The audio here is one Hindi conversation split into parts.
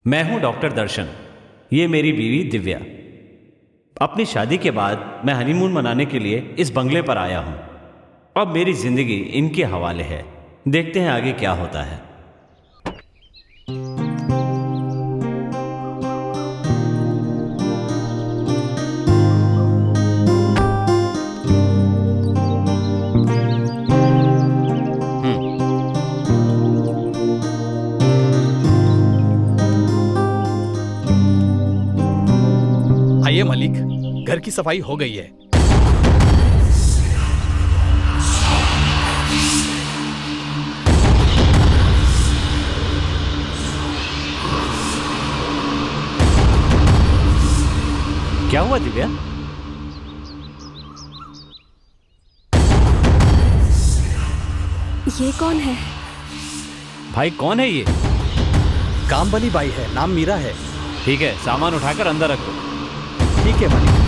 मैं हूं डॉक्टर दर्शन। ये मेरी बीवी दिव्या। अपनी शादी के बाद मैं हनीमून मनाने के लिए इस बंगले पर आया हूं। अब मेरी जिंदगी इनके हवाले है। देखते हैं आगे क्या होता है। आइए मालिक, घर की सफाई हो गई है। क्या हुआ दिव्या? ये कौन है? भाई कौन है ये? काम वाली बाई है, नाम मीरा है। ठीक है, सामान उठाकर अंदर रख दो। ठीक है मालिक।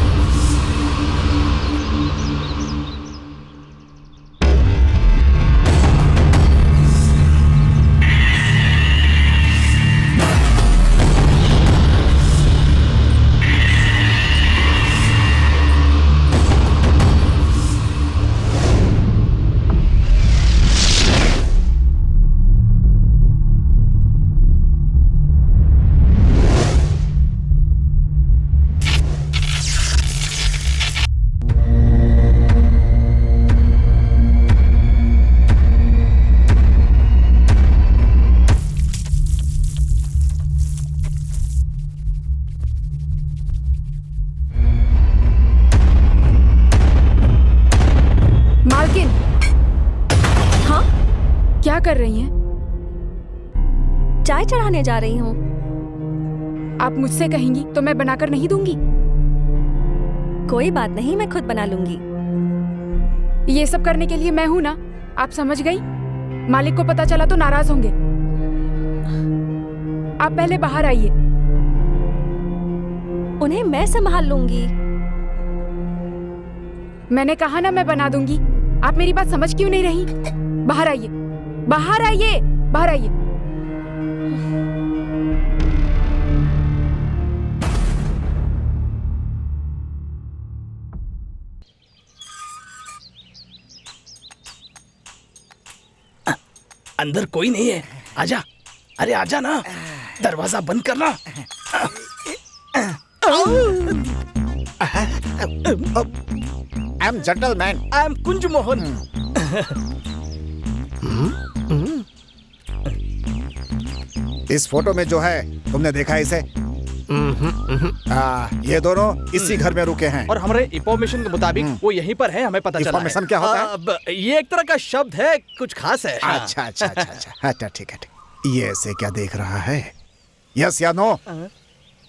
मालकिन, हाँ, क्या कर रही हैं? चाय चढ़ाने जा रही हूँ। आप मुझसे कहेंगी तो मैं बनाकर नहीं दूंगी। कोई बात नहीं, मैं खुद बना लूंगी। ये सब करने के लिए मैं हूं ना, आप समझ गई? मालिक को पता चला तो नाराज होंगे। आप पहले बाहर आइए। उन्हें मैं संभाल लूंगी। मैंने कहा ना मैं बना दूंगी। आप मेरी बात समझ क्यों नहीं रही? बाहर आइए, बाहर आइए, बाहर आइए। अंदर कोई नहीं है, आजा। अरे आजा ना, दरवाजा बंद करना। I am gentleman. I am Kunj Mohan. इस फोटो में जो है, तुमने देखा इसे? ये दोनों इसी घर में रुके हैं। और हमारे इंफॉर्मेशन के मुताबिक वो यहीं पर है, हमें पता चला है। इंफॉर्मेशन क्या होता है? अब ये एक तरह का शब्द है, कुछ खास है। अच्छा अच्छा अच्छा अच्छा अच्छा, ठीक है ठीक। ये ऐसे क्या देख रहा है? यस या नो?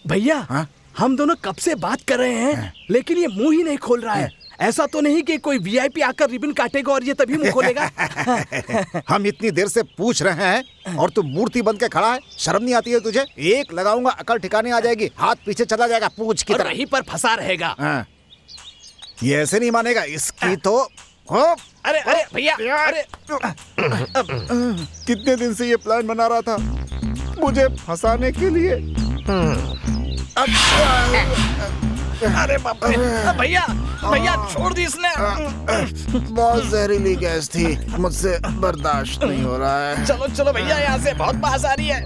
भैया, हाँ? हम दोनों कब से बात कर रहे हैं, लेकिन ये मुंह ही नहीं खोल रहा है। ऐसा तो नहीं कि कोई वीआईपी आकर रिबन काटेगा और ये तभी मुंह खोलेगा। हम इतनी देर से पूछ रहे हैं और तू मूर्ति बन के खड़ा है। शर्म नहीं आती है तुझे? एक लगाऊंगा, अकल ठिकाने आ जाएगी, हाथ पीछे चला जाएगा पूछ की और तरह। वहीं पर फंसा रहेगा। हाँ। ये ऐसे नहीं मानेगा, इसकी तो हो। अरे अरे भैया, अरे कितने दिन से ये प्लान बना रहा था मुझे फंसाने के लिए। अरे बाप रे, भैया भैया छोड़ दी इसने। बहुत जहरीली गैस थी, मुझसे बर्दाश्त नहीं हो रहा है। चलो चलो भैया, यहाँ से बहुत बास आ रही है।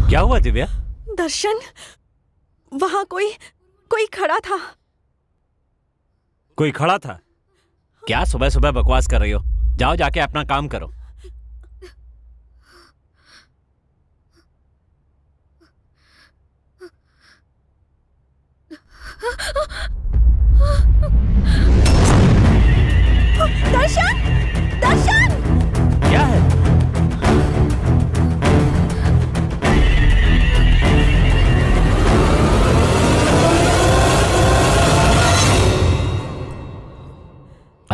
क्या हुआ दिव्या? दर्शन, वहां कोई खड़ा था। कोई खड़ा था? क्या सुबह सुबह बकवास कर रही हो? जाओ जाके अपना काम करो।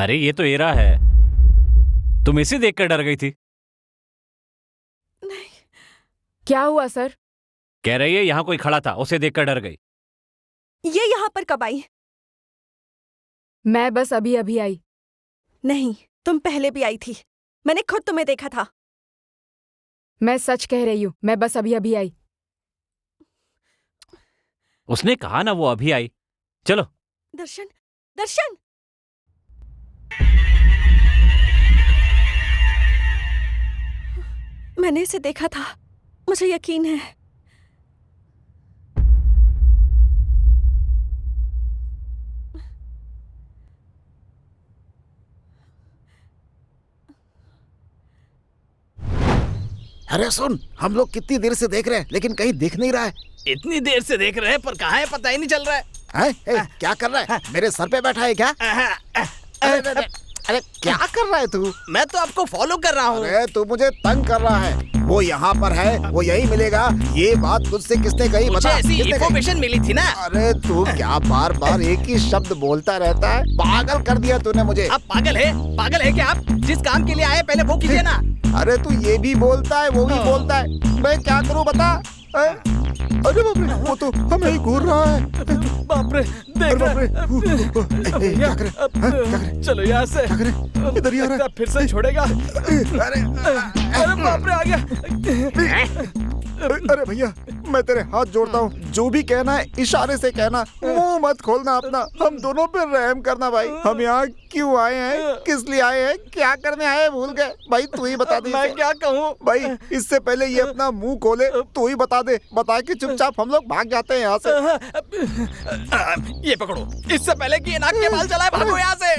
अरे ये तो एरा है, तुम इसे देखकर डर गई थी। नहीं। क्या हुआ सर? कह रही है यहाँ कोई खड़ा था, उसे देखकर डर गई। ये यहाँ पर कब आई? मैं बस अभी अभी आई। नहीं, तुम पहले भी आई थी, मैंने खुद तुम्हें देखा था। मैं सच कह रही हूँ, मैं बस अभी अभी आई। उसने कहा ना वो अभी आई। चलो। दर्शन, दर्शन! मैंने इसे देखा था, मुझे यकीन है। अरे सुन, हम लोग कितनी देर से देख रहे हैं लेकिन कहीं दिख नहीं रहा है। इतनी देर से देख रहे हैं पर कहाँ है पता ही नहीं चल रहा है। हैं? क्या कर रहा है? मेरे सर पे बैठा है क्या? अरे क्या कर रहा है तू? मैं तो आपको फॉलो कर रहा हूँ। अरे तू मुझे तंग कर रहा है। वो यहाँ पर है, वो यही मिलेगा। ये बात तुझसे किसने कही? मुझे बता। ऐसी किसने इन्फॉर्मेशन मिली थी ना। अरे तू क्या बार बार एक ही शब्द बोलता रहता है? पागल कर दिया तूने मुझे। आप पागल है क्या आप? जिस काम के लिए आए पहले वो कीजिए ना। अरे तू ये भी बोलता है, वो भी बोलता है, मैं क्या करूँ बता? अरे बाप रे, वो तो हमें ही घूर रहा है। बाप रे, देख क्या करे? क्या करे? चलो यहाँ से। क्या करे? इधर ही आ रहा है। फिर से छोड़ेगा। अरे अरे बाप रे, आ गया। अरे भैया, मैं तेरे हाथ जोड़ता हूँ, जो भी कहना है इशारे से कहना, मुंह मत खोलना अपना। हम दोनों पे रहम करना भाई। हम यहाँ क्यों आए हैं, किस लिए आए हैं, क्या करने आए हैं, भूल गए भाई। तू ही बता दे। मैं क्या कहूँ भाई? इससे पहले ये अपना मुंह खोले, तू ही बता दे। बता के चुपचाप हम लोग भाग जाते हैं यहाँ से। ये पकड़ो, इससे पहले कि ये नाक के बाल चलाए, भागो यहाँ से।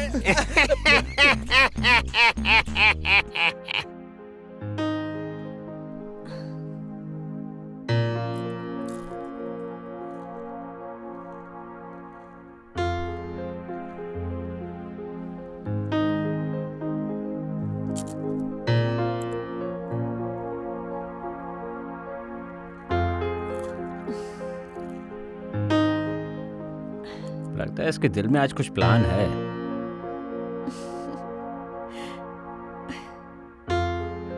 लगता है इसके दिल में आज कुछ प्लान है।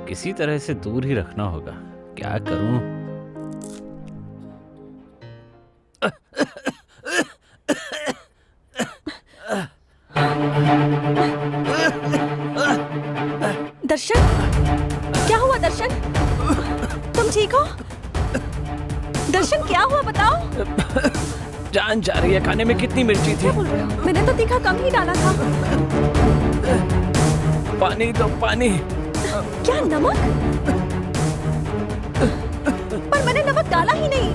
किसी तरह से दूर ही रखना होगा। क्या करूं? दर्शन, क्या हुआ दर्शन? तुम ठीक हो? दर्शन क्या हुआ बताओ? जान जा रही है। खाने में कितनी मिर्ची थी? क्या बोल रहे हो? मैंने तो तीखा कम ही डाला था। पानी दो, पानी। क्या नमक? पर मैंने नमक डाला ही नहीं।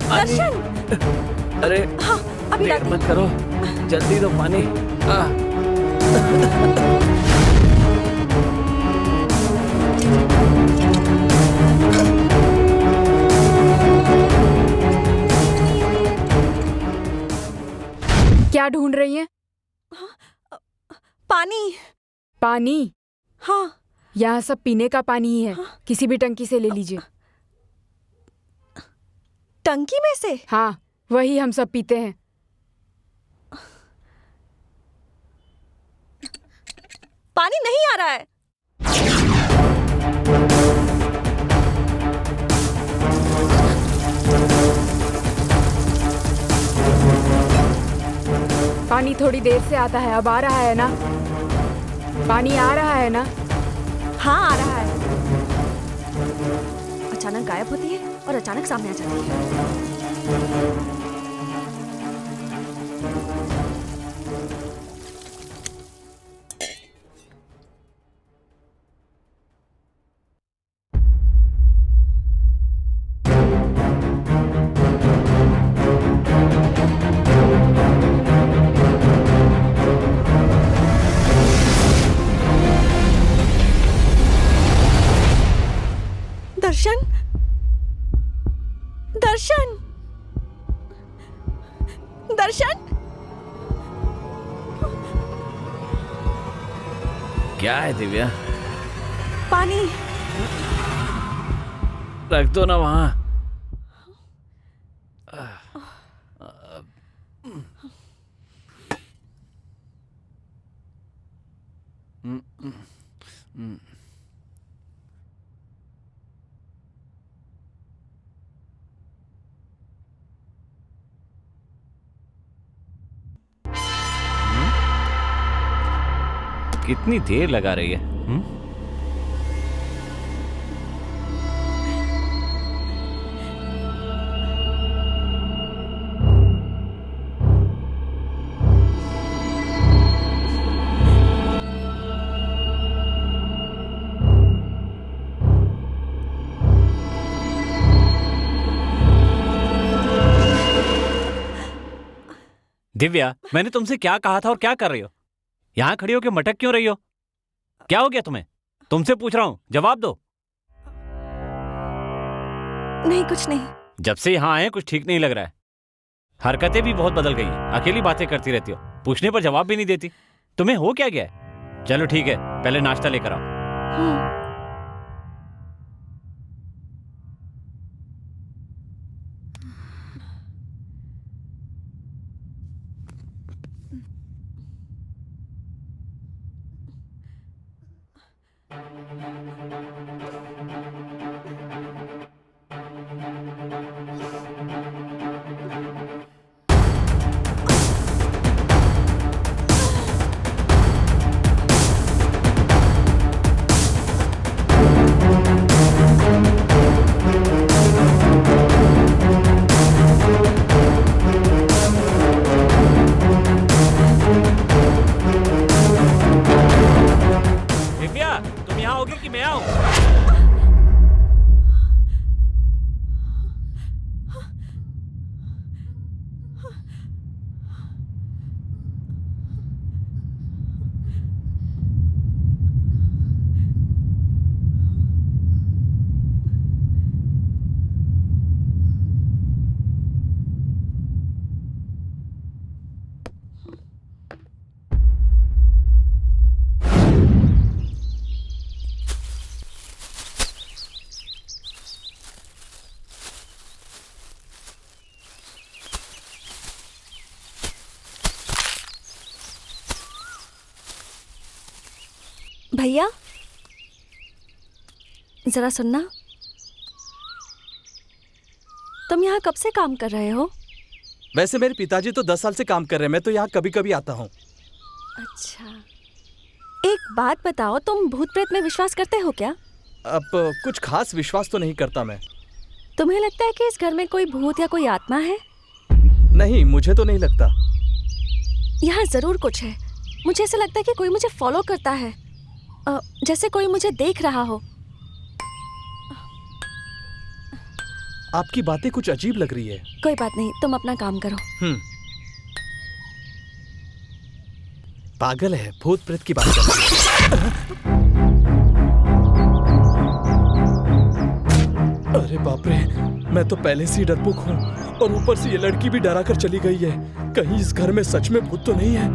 दर्शन! अरे हाँ, अभी देर लाती मत करो, जल्दी दो पानी। क्या ढूंढ रही हैं? पानी। पानी? हाँ। यहाँ सब पीने का पानी ही है। किसी भी टंकी से ले लीजिए। टंकी में से? हाँ, वही हम सब पीते हैं। पानी नहीं आ रहा है। पानी थोड़ी देर से आता है, अब आ रहा है ना? पानी आ रहा है ना? हाँ, आ रहा है। अचानक गायब होती है और अचानक सामने आ जाती है। दर्शन, दर्शन, दर्शन! क्या है दिव्या? पानी। रख दो ना वहां। कितनी देर लगा रही है? दिव्या, मैंने तुमसे क्या कहा था और क्या कर रही हो? यहां खड़ी होकर मटक क्यों रही हो? क्या हो गया तुम्हें? तुमसे पूछ रहा हूं, जवाब दो। नहीं, कुछ नहीं। जब से यहां आए कुछ ठीक नहीं लग रहा है। हरकतें भी बहुत बदल गई हैं। अकेली बातें करती रहती हो, पूछने पर जवाब भी नहीं देती। तुम्हें हो क्या गया है? चलो ठीक है, पहले नाश्ता लेकर आओ। भैया, जरा सुनना। तुम यहाँ कब से काम कर रहे हो? वैसे मेरे पिताजी तो 10 साल से काम कर रहे हैं, मैं तो यहाँ कभी कभी आता हूँ। अच्छा, एक बात बताओ, तुम भूत प्रेत में विश्वास करते हो क्या? अब कुछ खास विश्वास तो नहीं करता मैं। तुम्हें लगता है कि इस घर में कोई भूत या कोई आत्मा है? नहीं, मुझे तो नहीं लगता। यहाँ जरूर कुछ है। मुझे ऐसा लगता है कि कोई मुझे फॉलो करता है, जैसे कोई मुझे देख रहा हो। आपकी बातें कुछ अजीब लग रही है। कोई बात नहीं, तुम अपना काम करो। पागल है, भूत प्रेत की बात कर रही है। अरे बाप रे, मैं तो पहले से ही डरपोक हूँ और ऊपर से ये लड़की भी डरा कर चली गई है। कहीं इस घर में सच में भूत तो नहीं है?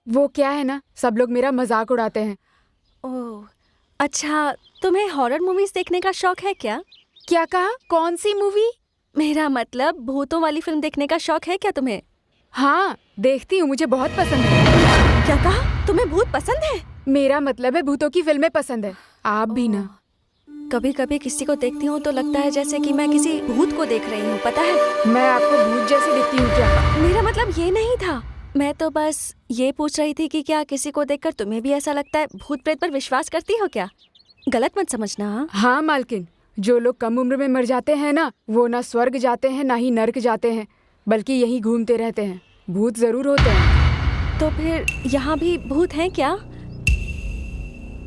वो क्या है ना, सब लोग मेरा मजाक उड़ाते हैं। ओह, अच्छा, तुम्हें हॉरर मूवीज देखने का शौक है क्या? क्या कहा? कौन सी मूवी? मेरा मतलब भूतों वाली फिल्म देखने का शौक है क्या तुम्हें? हाँ, देखती हूँ, मुझे बहुत पसंद है। क्या कहा? तुम्हें भूत पसंद है? मेरा मतलब है भूतों की फिल्में पसंद है। आप भी ना? कभी कभी किसी को देखती हूँ तो लगता है जैसे कि मैं किसी भूत को देख रही हूँ, पता है? मैं आपको भूत जैसी दिखती हूँ क्या? मेरा मतलब ये नहीं था। मैं तो बस ये पूछ रही थी कि क्या किसी को देखकर तुम्हें भी ऐसा लगता है? भूत प्रेत पर विश्वास करती हो क्या? गलत मत समझना। हाँ मालकिन, जो लोग कम उम्र में मर जाते हैं ना, वो ना स्वर्ग जाते हैं ना ही नर्क जाते हैं, बल्कि यहीं घूमते रहते हैं। भूत जरूर होते हैं। तो फिर यहाँ भी भूत हैं क्या?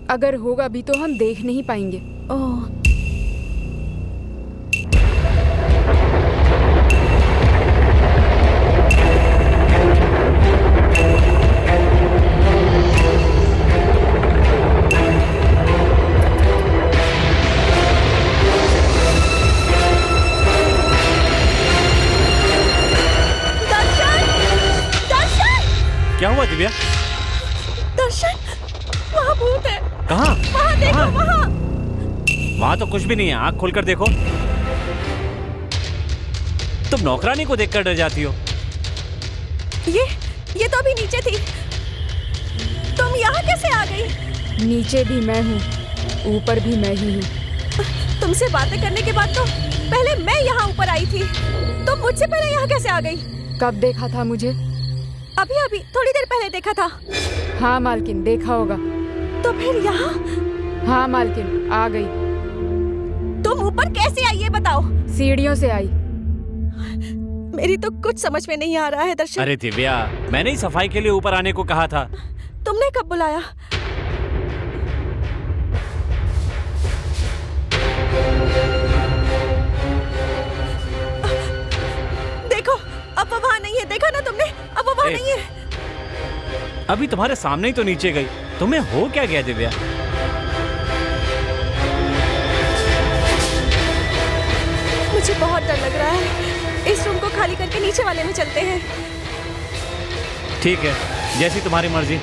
अगर होगा भी तो हम देख नहीं पाएंगे। ओह, क्या हुआ दिव्या? दर्शन, वहाँ भूत है। कहाँ? वहाँ देखो, वहाँ। वहां तो कुछ भी नहीं है, आंख खोलकर देखो। तुम नौकरानी को देखकर डर जाती हो। ये तो अभी नीचे थी, तुम यहाँ कैसे आ गई? नीचे भी मैं हूँ, ऊपर भी मैं ही हूँ। तुमसे बातें करने के बाद तो पहले मैं यहाँ ऊपर आई थी, तुम मुझसे पहले यहाँ कैसे आ गई? कब देखा था मुझे? अभी थोड़ी देर पहले देखा था। हाँ मालकिन, देखा होगा। तो फिर यहाँ? हाँ मालकिन, आ गई। तुम ऊपर कैसे आई ये बताओ? सीढ़ियों से आई। मेरी तो कुछ समझ में नहीं आ रहा है दर्शन। अरे दिव्या, मैंने ही सफाई के लिए ऊपर आने को कहा था। तुमने कब बुलाया? देखो, अब वो वहां नहीं है, देखा ना तुमने? अब वो वहां नहीं है। अभी तुम्हारे सामने ही तो नीचे गई, तुम्हें हो क्या गया दिव्या? मुझे बहुत डर लग रहा है, इस रूम को खाली करके नीचे वाले में चलते हैं। ठीक है, जैसी तुम्हारी मर्जी।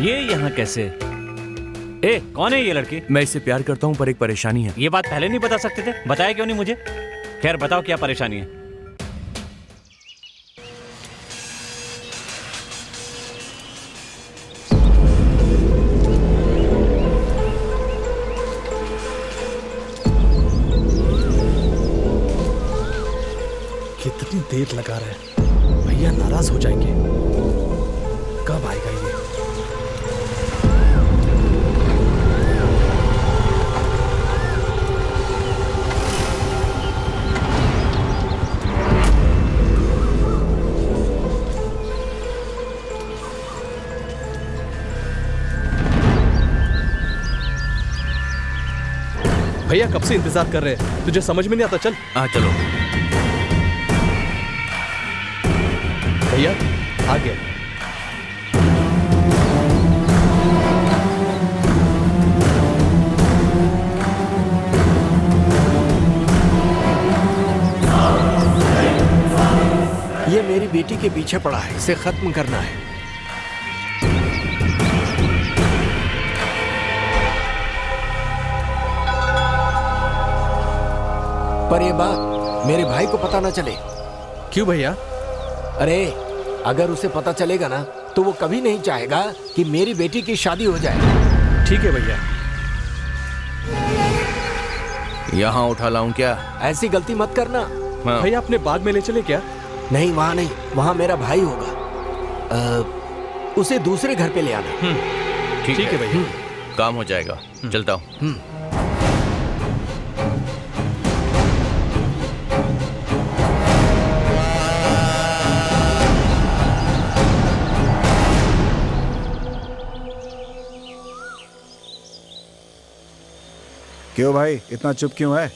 ये यहाँ कैसे? ए, कौन है ये लड़की? मैं इससे प्यार करता हूँ पर एक परेशानी है। ये बात पहले नहीं बता सकते थे? बताया क्यों नहीं मुझे? खैर बताओ, क्या परेशानी है? कितनी देर लगा रहे हैं, भैया नाराज हो जाएंगे। कब आएगा ये? भैया कब से इंतजार कर रहे हैं, तुझे समझ में नहीं आता? चल। हाँ चलो। भैया आ गया। ये मेरी बेटी के पीछे पड़ा है, इसे खत्म करना है। पर ये बात मेरे भाई को पता ना चले। क्यों भैया? अरे अगर उसे पता चलेगा ना तो वो कभी नहीं चाहेगा कि मेरी बेटी की शादी हो जाए। ठीक है भैया। यहाँ उठा लाऊं क्या? ऐसी गलती मत करना। हाँ। भैया अपने बाग में ले चले क्या? नहीं वहाँ नहीं, वहाँ मेरा भाई होगा। उसे दूसरे घर पे ले आना। ठीक है भैया। काम हो जाएगा, चलता हूँ। क्यों भाई इतना चुप क्यों है?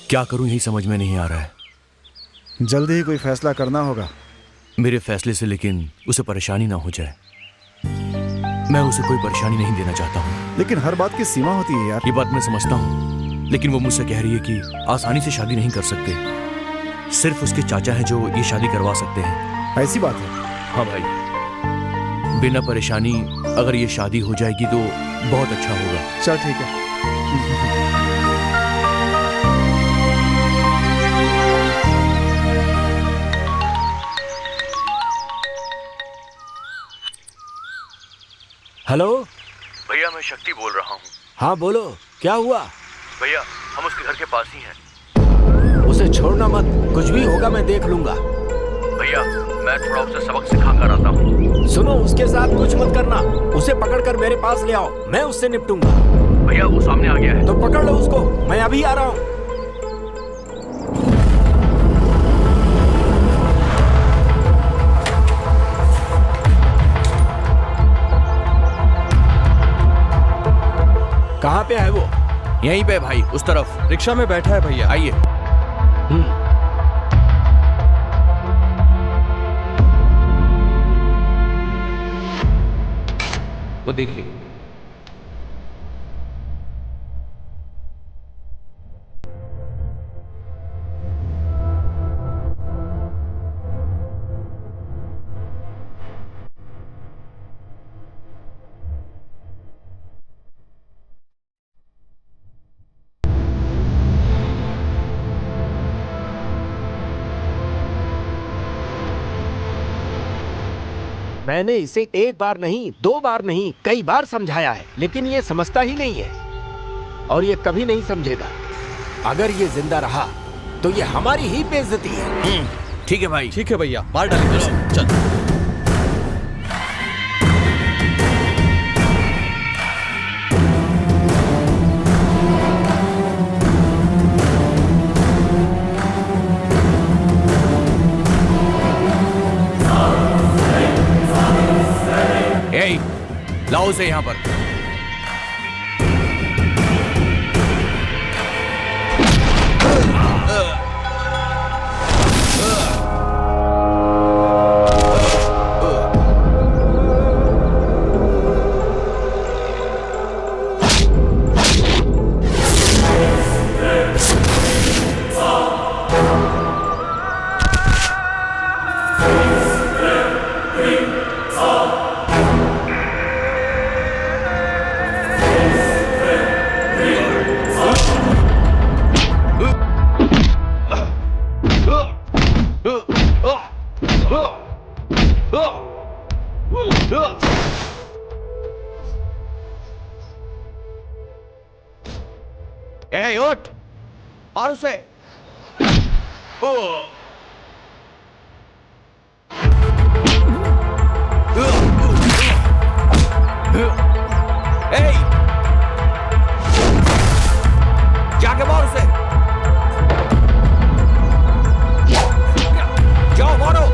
क्या करूं यही समझ में नहीं आ रहा है। जल्दी ही कोई फैसला करना होगा। मेरे फैसले से लेकिन उसे परेशानी ना हो जाए। मैं उसे कोई परेशानी नहीं देना चाहता हूँ। लेकिन हर बात की सीमा होती है यार। ये बात मैं समझता हूँ, लेकिन वो मुझसे कह रही है कि आसानी से शादी नहीं कर सकते, सिर्फ उसके चाचा हैं जो ये शादी करवा सकते हैं। ऐसी बात है? हाँ भाई। बिना परेशानी अगर ये शादी हो जाएगी तो बहुत अच्छा होगा। चल ठीक है। हेलो भैया मैं शक्ति बोल रहा हूँ। हाँ बोलो, क्या हुआ? भैया हम उसके घर के पास ही हैं। उसे छोड़ना मत, कुछ भी होगा मैं देख लूंगा। भैया मैं थोड़ा उसे सबक सिखा कर आता हूँ। सुनो, उसके साथ कुछ मत करना, उसे पकड़कर मेरे पास ले आओ, मैं उससे निपटूंगा। भैया वो सामने आ गया है। तो पकड़ लो उसको, मैं अभी आ रहा हूँ। कहाँ पे है वो? यहीं पे भाई, उस तरफ रिक्शा में बैठा है भैया। आइए। वो देखिए। मैंने इसे एक बार नहीं, दो बार नहीं, कई बार समझाया है, लेकिन ये समझता ही नहीं है और ये कभी नहीं समझेगा। अगर ये जिंदा रहा तो ये हमारी ही बेइज्जती है। ठीक है भाई। ठीक है भैया, मार डालेंगे उसे। चल। ए, लाओ उसे यहाँ पर। ए, उठ और उसे। ए, जाके मार उसे। जाओ मारो।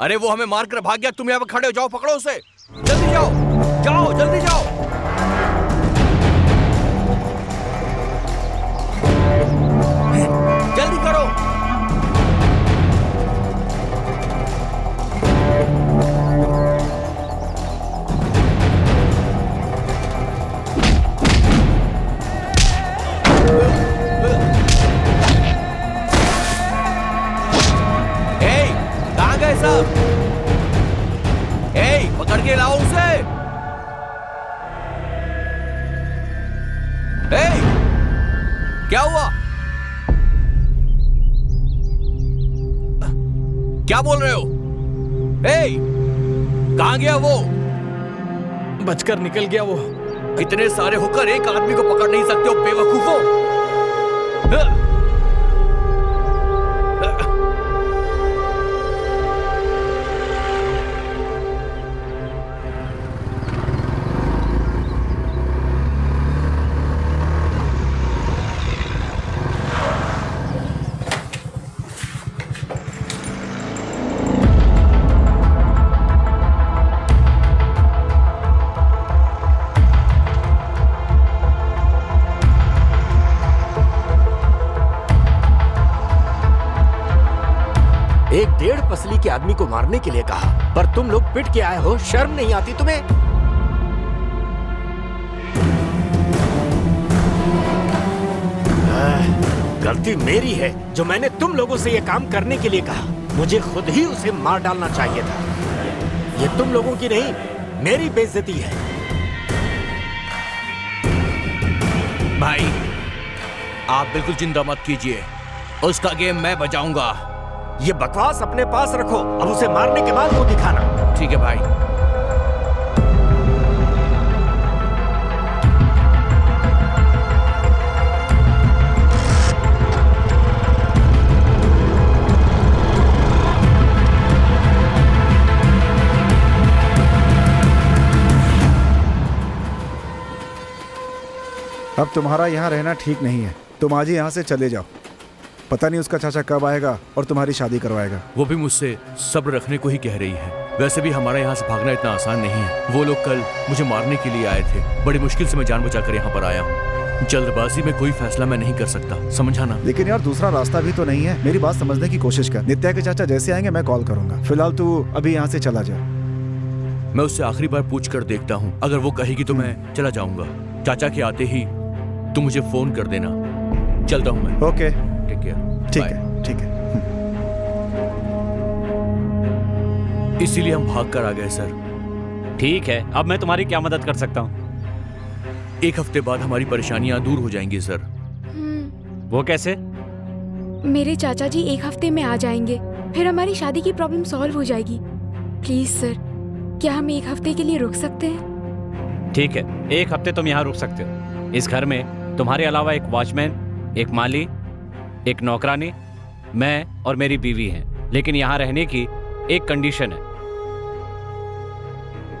अरे वो हमें मारकर भाग गया, तुम यहाँ पे खड़े हो, जाओ पकड़ो उसे, जल्दी जाओ, जाओ जल्दी जाओ। जल्दी करो। करके लाओ उसे। ए, क्या हुआ? क्या बोल रहे हो? ए, कहां गया वो? बचकर निकल गया वो। इतने सारे होकर एक आदमी को पकड़ नहीं सकते हो बेवकूफों। एक 1.5 पसली के आदमी को मारने के लिए कहा, पर तुम लोग पिट के आए हो। शर्म नहीं आती तुम्हें? गलती मेरी है जो मैंने तुम लोगों से ये काम करने के लिए कहा। मुझे खुद ही उसे मार डालना चाहिए था। ये तुम लोगों की नहीं, मेरी बेइज्जती है। भाई, आप बिल्कुल चिंता मत कीजिए, उसका गेम मैं बजाऊंगा। ये बकवास अपने पास रखो, अब उसे मारने के बाद वो दिखाना। ठीक है भाई। अब तुम्हारा यहाँ रहना ठीक नहीं है। तुम आज ही यहाँ से चले जाओ। पता नहीं उसका चाचा कब आएगा और तुम्हारी शादी करवाएगा। वो भी मुझसे सब्र रखने को ही कह रही है। वैसे भी हमारा यहाँ से भागना इतना आसान नहीं है। वो लोग कल मुझे मारने के लिए आए थे। बड़ी मुश्किल से मैं जान बचाकर यहाँ पर आया हूँ। जल्दबाजी में कोई फैसला मैं नहीं कर सकता, समझा ना? लेकिन यार दूसरा रास्ता भी तो नहीं है। मेरी बात समझने की कोशिश कर। नित्या के चाचा जैसे आएंगे मैं कॉल करूंगा। फिलहाल तू अभी यहाँ से चला जा। मैं उससे आखिरी बार पूछ कर देखता हूँ। अगर वो कहेगी तो मैं चला जाऊंगा। चाचा के आते ही तू मुझे फोन कर देना। चलता हूँ मैं। Okay, take care. ठीक है, ठीक है। इसीलिए हम भाग कर आ गए सर। ठीक है, अब मैं तुम्हारी क्या मदद कर सकता हूँ? 1 हफ्ते बाद हमारी परेशानियां दूर हो जाएंगी सर। वो कैसे? मेरे चाचा जी 1 हफ्ते में आ जाएंगे, फिर हमारी शादी की प्रॉब्लम सॉल्व हो जाएगी। प्लीज सर, क्या हम 1 हफ्ते के लिए रुक सकते हैं? ठीक है, 1 हफ्ते तुम यहाँ रुक सकते हो। इस घर में तुम्हारे अलावा एक वॉचमैन, एक माली, एक नौकरानी, मैं और मेरी बीवी हैं। लेकिन यहाँ रहने की एक कंडीशन है।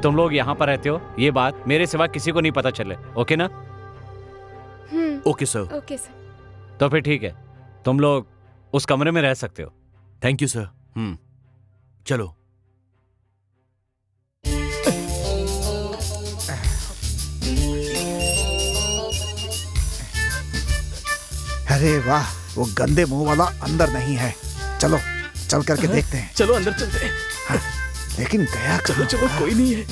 तुम लोग यहाँ पर रहते हो, ये बात मेरे सिवा किसी को नहीं पता चले। ओके ना? Okay sir. Okay sir. तो फिर ठीक है, तुम लोग उस कमरे में रह सकते हो। Thank you sir. चलो। अरे वाह, वो गंदे मुंह वाला अंदर नहीं है। चलो चल करके देखते हैं। चलो अंदर चलते हैं। हाँ, लेकिन गया चलो चलो, कोई नहीं है।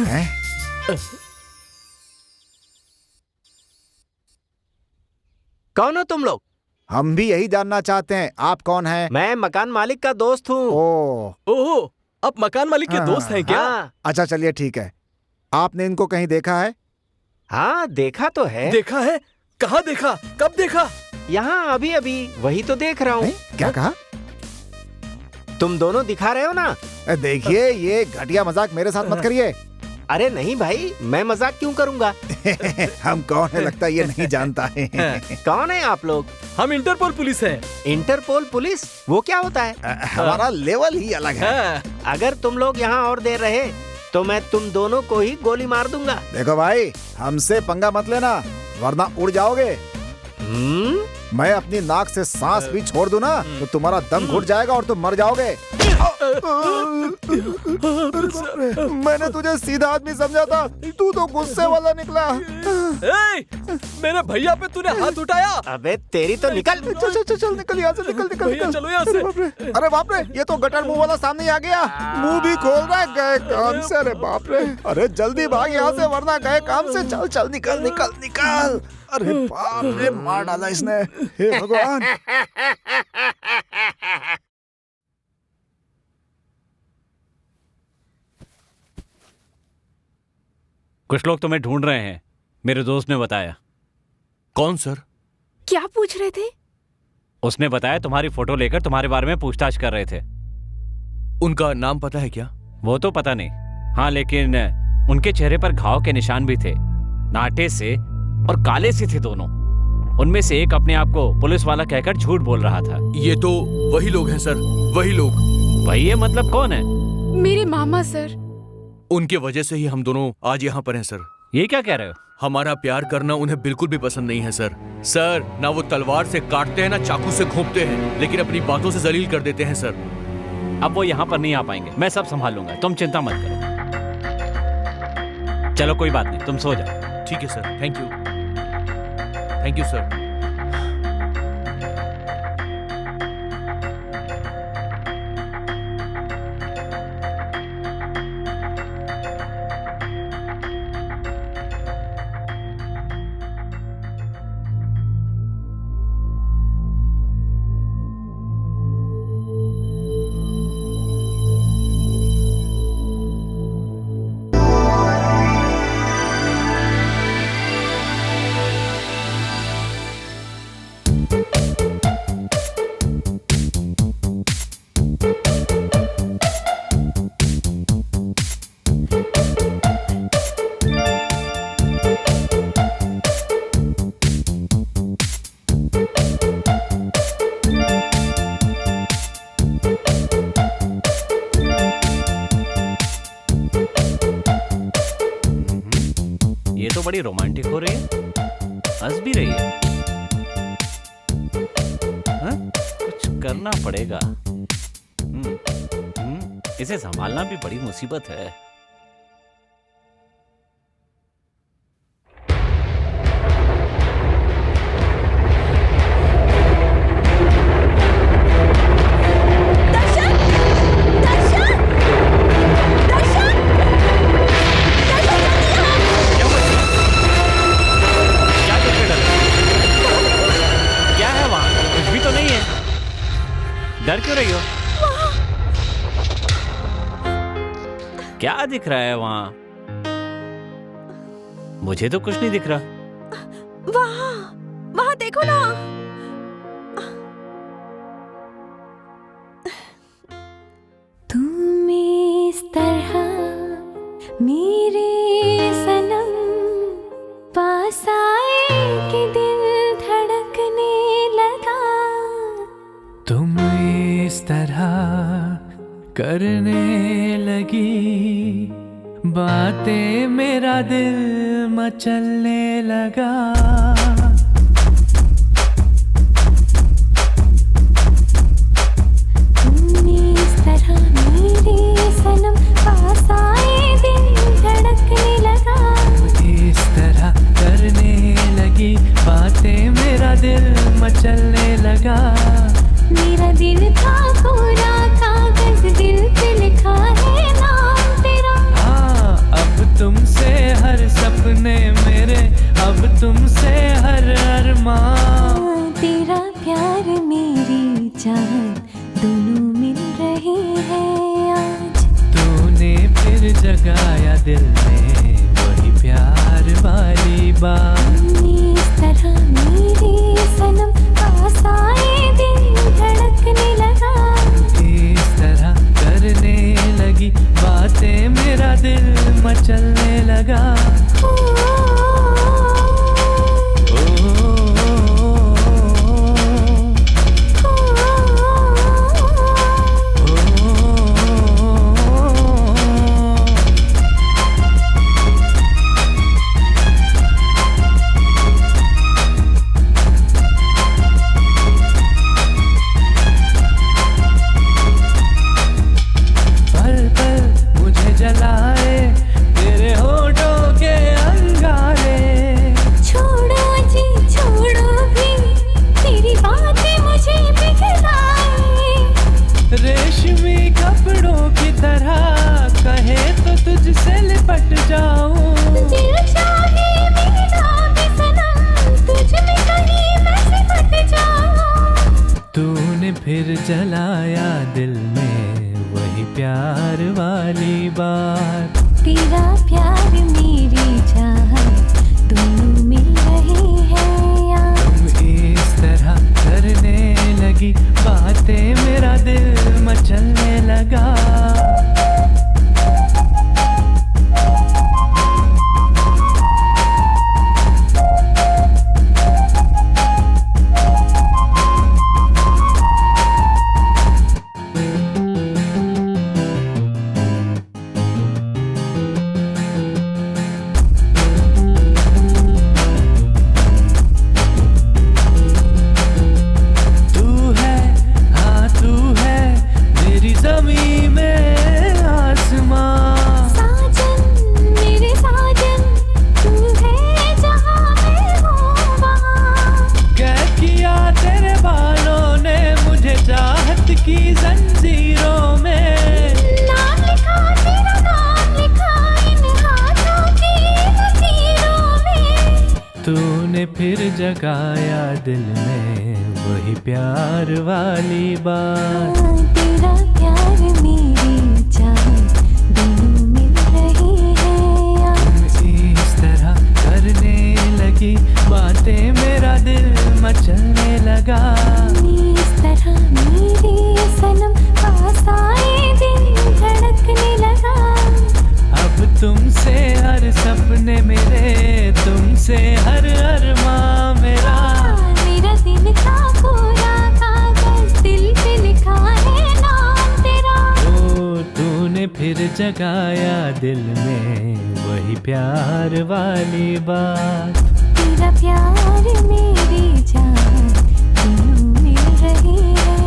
हैं? कौन हो तुम लोग? हम भी यही जानना चाहते हैं। आप कौन हैं? मैं मकान मालिक का दोस्त हूँ। ओह, आप मकान मालिक के हाँ, दोस्त हैं क्या? हाँ, अच्छा चलिए ठीक है। आपने इनको कहीं देखा है? हाँ देखा तो है। देखा है? कहाँ देखा? कब देखा? यहाँ अभी अभी वही तो देख रहा हूँ। नहीं? क्या कहा? तुम दोनों दिखा रहे हो ना? देखिए, ये घटिया मजाक मेरे साथ मत करिए। अरे नहीं भाई, मैं मजाक क्यों करूंगा? हम कौन है लगता है ये नहीं जानता है। कौन है आप लोग? हम इंटरपोल पुलिस हैं। Interpol police? वो क्या होता है? हमारा लेवल ही अलग है। हाँ। अगर तुम लोग यहाँ और देर रहे तो मैं तुम दोनों को ही गोली मार दूंगा। देखो भाई, हमसे पंगा मत लेना वरना उड़ जाओगे। मैं अपनी नाक से सांस भी छोड़ दूं ना तो तुम्हारा दम घुट जाएगा और तुम मर जाओगे। मैंने तुझे सीधा आदमी समझा था, तू तो गुस्से वाला निकला। मेरे भैया पे तूने हाथ उठाया। अबे तेरी तो निकल। चल निकल यहाँ से, निकल निकल भैया निकल। चलो यहाँ से। अरे बाप रे, ये तो गटर मुंह वाला सामने ही आ गया। मुंह भी खोल रहा है गए काम से। अरे बाप रे, अरे जल्दी भाग यहाँ से वरना गए काम से। चल चल निकल निकल निकल। अरे बाप रे, मार डाला इसने। हे भगवान। कुछ लोग तुम्हें ढूंढ रहे हैं, मेरे दोस्त ने बताया। कौन सर? क्या पूछ रहे थे? उसने बताया तुम्हारी फोटो लेकर तुम्हारे बारे में पूछताछ कर रहे थे। उनका नाम पता है क्या? वो तो पता नहीं, हाँ, लेकिन उनके चेहरे पर घाव के निशान भी थे, नाटे से और काले से थे दोनों। उनमें से एक अपने आप को पुलिस वाला कहकर झूठ बोल रहा था। ये तो वही लोग हैं सर, वही लोग। वही है मतलब कौन है? मेरे मामा सर। उनके वजह से ही हम दोनों आज यहाँ पर हैं सर। ये क्या कह रहे हो? हमारा प्यार करना उन्हें बिल्कुल भी पसंद नहीं है सर। सर, ना वो तलवार से काटते हैं ना चाकू से घोंपते हैं, लेकिन अपनी बातों से जलील कर देते हैं सर। अब वो यहाँ पर नहीं आ पाएंगे, मैं सब संभाल लूंगा, तुम चिंता मत करो। चलो कोई बात नहीं, तुम सो जाओ। ठीक है sir, thank you. Thank you sir. ये तो बड़ी रोमांटिक हो रही है, हंस भी रही है। हाँ? कुछ करना पड़ेगा। इसे संभालना भी बड़ी मुसीबत है। डर क्यों रही हो? क्या दिख रहा है वहां? मुझे तो कुछ नहीं दिख रहा। वहां देखो ना। तुम इस तरह मेरे सनम पास आए कि दिल धड़कने लगा। तुम इस तरह करने लगी बातें, मेरा दिल मचलने लगा। तुम इस तरह मेरे सनम पास आए, दिल धड़कने लगा। इस तरह करने लगी बातें, मेरा दिल मचलने लगा। मेरा दिल था कोरा कागज, दिल पे लिखा है नाम तेरा। हाँ, अब तुमसे हर सपने मेरे, अब तुमसे हर अरमान। तेरा प्यार मेरी चाहत दोनों मिल रहे हैं आज। तूने फिर जगाया दिल में वही प्यार वाली बात। इस तरह मेरे सनम पास आए, दिल धड़कने लगा। इस तरह करने लगी बातें, मेरा दिल मचलने लगा। जलाए तेरे होठों के अंगारे। छोड़ो जी छोड़ो भी, तेरी बातें मुझे पिघलाए। रेशमी कपड़ों की तरह कहे तो तुझसे लिपट जाऊं। दिल चाहे मेरा भी सनम, तुझ में कहीं मैं सिमट जाऊं। तूने फिर जलाया दिल में वही प्यार वाली बात। तेरा प्यार मेरी लगा। फिर जगाया दिल में वही प्यार वाली बात। तेरा प्यार मेरी जान दोनों मिल रही है। इस तरह करने लगी बातें मेरा दिल मचलने लगा। इस तरह मेरी सनम पास आए दिल धड़कने लगा। अब तुमसे हर सपने मेरे, तुमसे हर अरमां मेरा। मेरा दिल का पूरा कागज दिल पे लिखा है नाम तेरा। ओ तूने फिर जगाया दिल में वही प्यार वाली बात। तेरा प्यार मेरी जान दोनों मिल रही है।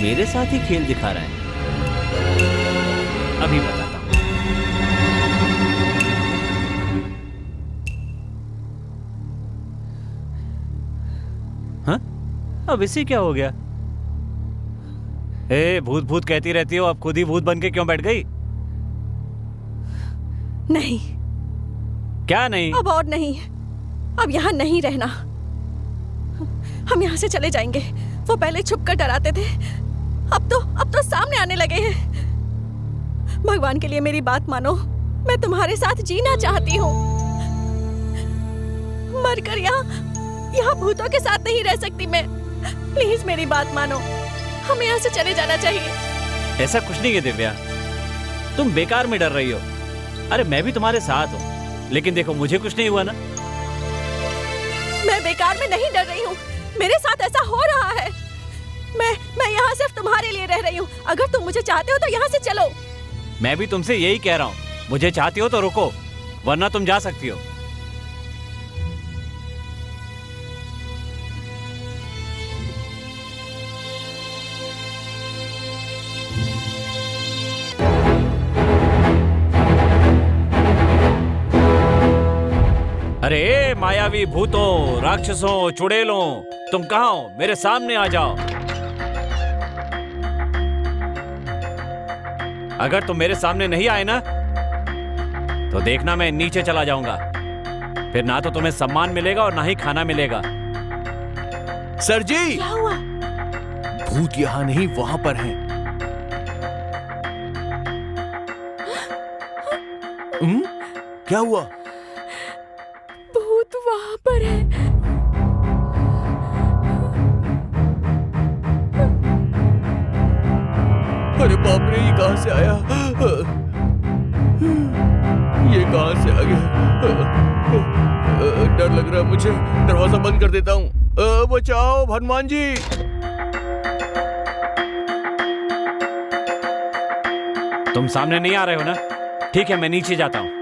मेरे साथ ही खेल दिखा रहा है। अभी बताता हूं। हाँ? अब इसे क्या हो गया? ए, भूत भूत कहती रहती हो, अब खुद ही भूत बन के क्यों बैठ गई? नहीं। क्या नहीं? अब और नहीं। अब यहाँ नहीं रहना। हम यहाँ से चले जाएंगे। वो पहले छुप कर डराते थे, अब तो सामने आने लगे हैं। भगवान के लिए मेरी बात मानो। मैं तुम्हारे साथ जीना चाहती हूँ। मरकर यहाँ भूतों के साथ नहीं रह सकती मैं। प्लीज मेरी बात मानो। हमें यहाँ से चले जाना चाहिए। ऐसा कुछ नहीं है दिव्या, तुम बेकार में डर रही हो। अरे मैं भी तुम्हारे साथ हूँ, लेकिन देखो मुझे कुछ नहीं हुआ ना। मैं बेकार में नहीं डर रही हूँ। मेरे साथ ऐसा हो रहा है। मैं यहाँ सिर्फ तुम्हारे लिए रह रही हूँ। अगर तुम मुझे चाहते हो तो यहाँ से चलो। मैं भी तुमसे यही कह रहा हूँ, मुझे चाहती हो तो रुको, वरना तुम जा सकती हो। अरे मायावी भूतों, राक्षसों, चुड़ैलों, तुम कहाँ हो? मेरे सामने आ जाओ। अगर तुम मेरे सामने नहीं आए ना, तो देखना मैं नीचे चला जाऊंगा। फिर ना तो तुम्हें सम्मान मिलेगा और ना ही खाना मिलेगा। सर जी, क्या हुआ? भूत यहाँ नहीं, वहां पर हैं। क्या हुआ? भूत वहां पर है। अरे बाप रे, ये कहाँ से आया? ये कहाँ से आ गया? डर लग रहा है मुझे। दरवाजा बंद कर देता हूँ। बचाओ हनुमान जी। तुम सामने नहीं आ रहे हो ना? ठीक है, मैं नीचे जाता हूँ।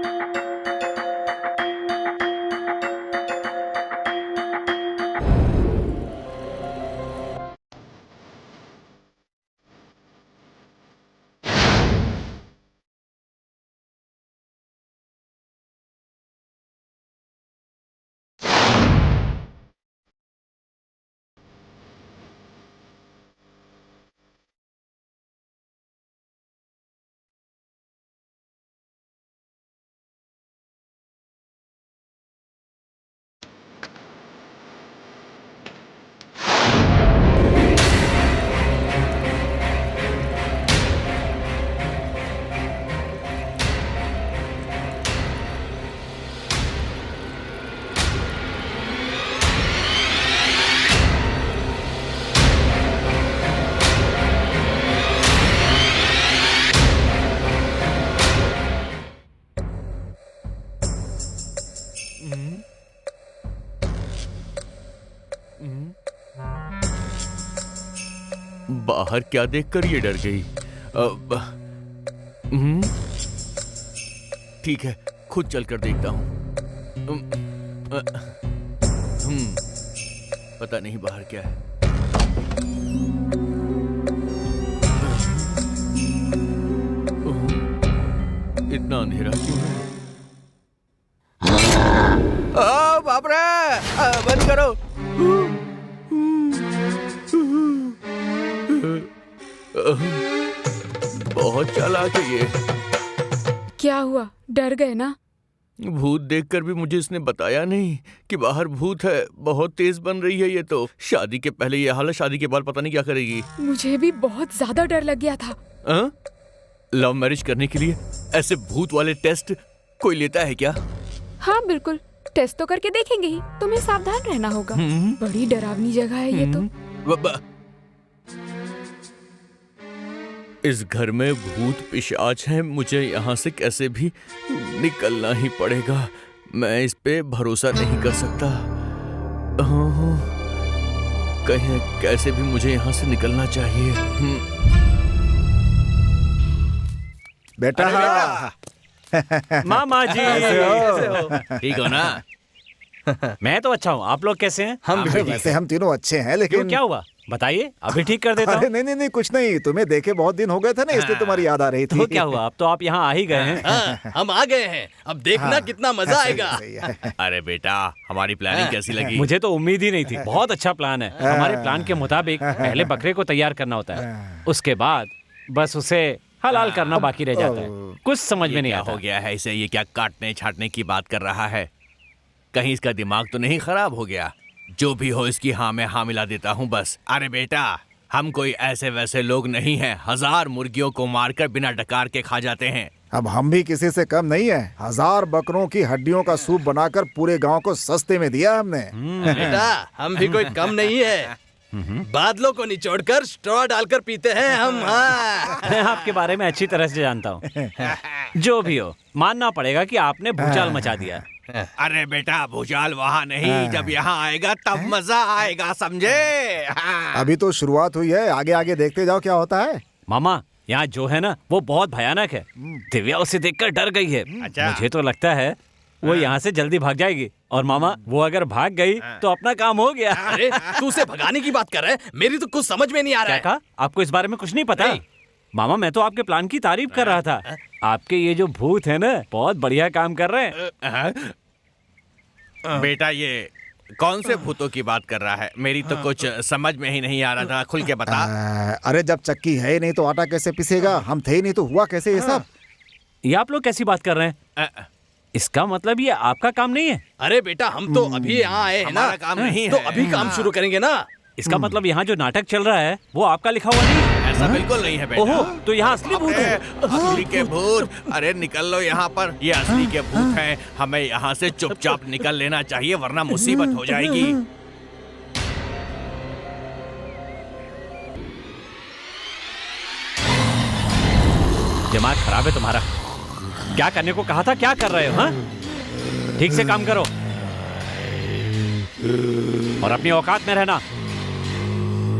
बाहर क्या देखकर ये डर गई? ठीक है, खुद चलकर देखता हूँ। पता नहीं बाहर क्या है। इतना अंधेरा क्यों है? बाप रे, बंद करो। बहुत चालाक है ये। क्या हुआ, डर गए ना? भूत देखकर भी मुझे इसने बताया नहीं कि बाहर भूत है। बहुत तेज बन रही है ये तो। शादी के पहले ये हालत, शादी के बाद पता नहीं क्या करेगी। मुझे भी बहुत ज्यादा डर लग गया था। लव मैरिज करने के लिए ऐसे भूत वाले टेस्ट कोई लेता है क्या? हाँ बिल्कुल, टेस्ट तो करके देखेंगे ही। तुम्हें सावधान रहना होगा। बड़ी डरावनी जगह है ये तो। इस घर में भूत पिशाच हैं। मुझे यहाँ से कैसे भी निकलना ही पड़ेगा। मैं इस पे भरोसा नहीं कर सकता। कहीं कैसे भी मुझे यहाँ से निकलना चाहिए। बेटा, मामा जी, कैसे हो? ठीक हो ना? मैं तो अच्छा हूँ। आप लोग कैसे हैं? हम भी वैसे हम तीनों अच्छे हैं, लेकिन क्यों, क्या हुआ बताइए, अभी ठीक कर देता अरे हूँ। नहीं, कुछ नहीं। तुम्हें देखे बहुत दिन हो गए थे ना, इसलिए तुम्हारी याद आ रही थी। तो क्या हुआ, अब तो आप यहाँ आ ही गए हैं। हम आ गए हैं। अब देखना कितना मजा आएगा। सही है। अरे बेटा, हमारी प्लानिंग कैसी लगी? मुझे तो उम्मीद ही नहीं थी। बहुत अच्छा प्लान है। हमारे प्लान के मुताबिक पहले बकरे को तैयार करना होता है, उसके बाद बस उसे हलाल करना बाकी रह जाता है। कुछ समझ में नहीं आता। हो गया है इसे? ये क्या काटने छाटने की बात कर रहा है? कहीं इसका दिमाग तो नहीं खराब हो गया? जो भी हो, इसकी हाँ में हाँ मिला देता हूँ बस। अरे बेटा, हम कोई ऐसे वैसे लोग नहीं हैं। 1000 मुर्गियों को मारकर बिना डकार के खा जाते हैं। अब हम भी किसी से कम नहीं है। 1000 बकरों की हड्डियों का सूप बनाकर पूरे गांव को सस्ते में दिया हमने। बेटा, हम भी कोई कम नहीं है। बादलों को निचोड़कर स्ट्रॉ डालकर पीते हैं हम। हाँ। मैं आपके बारे में अच्छी तरह से जानता हूँ। जो भी हो, मानना पड़ेगा कि आपने भूचाल मचा दिया। अरे बेटा, भूचाल वहाँ नहीं, जब यहाँ आएगा तब मजा आएगा, समझे? अभी तो शुरुआत हुई है, आगे आगे देखते जाओ क्या होता है। मामा, यहाँ जो है ना वो बहुत भयानक है। दिव्या उसे देखकर डर गई है। मुझे तो लगता है वो यहाँ से जल्दी भाग जाएगी। और मामा, वो अगर भाग गई तो अपना काम हो गया। अरे तू उसे भगाने की बात कर रहा है? मेरी तो कुछ समझ में नहीं आ रहा है। क्या कहा? आपको इस बारे में कुछ नहीं पता? मामा, मैं तो आपके प्लान की तारीफ कर रहा था। आपके ये जो भूत है ना, बहुत बढ़िया काम कर रहे हैं। बेटा, ये कौन से भूतों की बात कर रहा है? मेरी तो कुछ समझ में ही नहीं आ रहा था। खुल के बता। अरे जब चक्की है ही नहीं तो आटा कैसे पिसेगा? हम थे ही नहीं तो हुआ कैसे ये सब? ये आप लोग कैसी बात कर रहे हैं? इसका मतलब ये आपका काम नहीं है? अरे बेटा, हम तो अभी यहाँ आए हैं ना। हमारा काम नहीं तो है। अभी काम शुरू करेंगे ना। इसका मतलब यहाँ जो नाटक चल रहा है वो आपका लिखा हुआ नहीं है? ऐसा बिल्कुल नहीं है बेटा। ओहो, तो यहाँ असली भूत है। असली के भूत? अरे निकल लो यहाँ पर। ये असली के भूत हैं। हमें यहाँ से चुपचाप निकल लेना चाहिए, वरना मुसीबत हो जाएगी। दिमाग खराब है तुम्हारा। क्या करने को कहा था, क्या कर रहे हो? हाँ, ठीक से काम करो और अपनी औकात में रहना,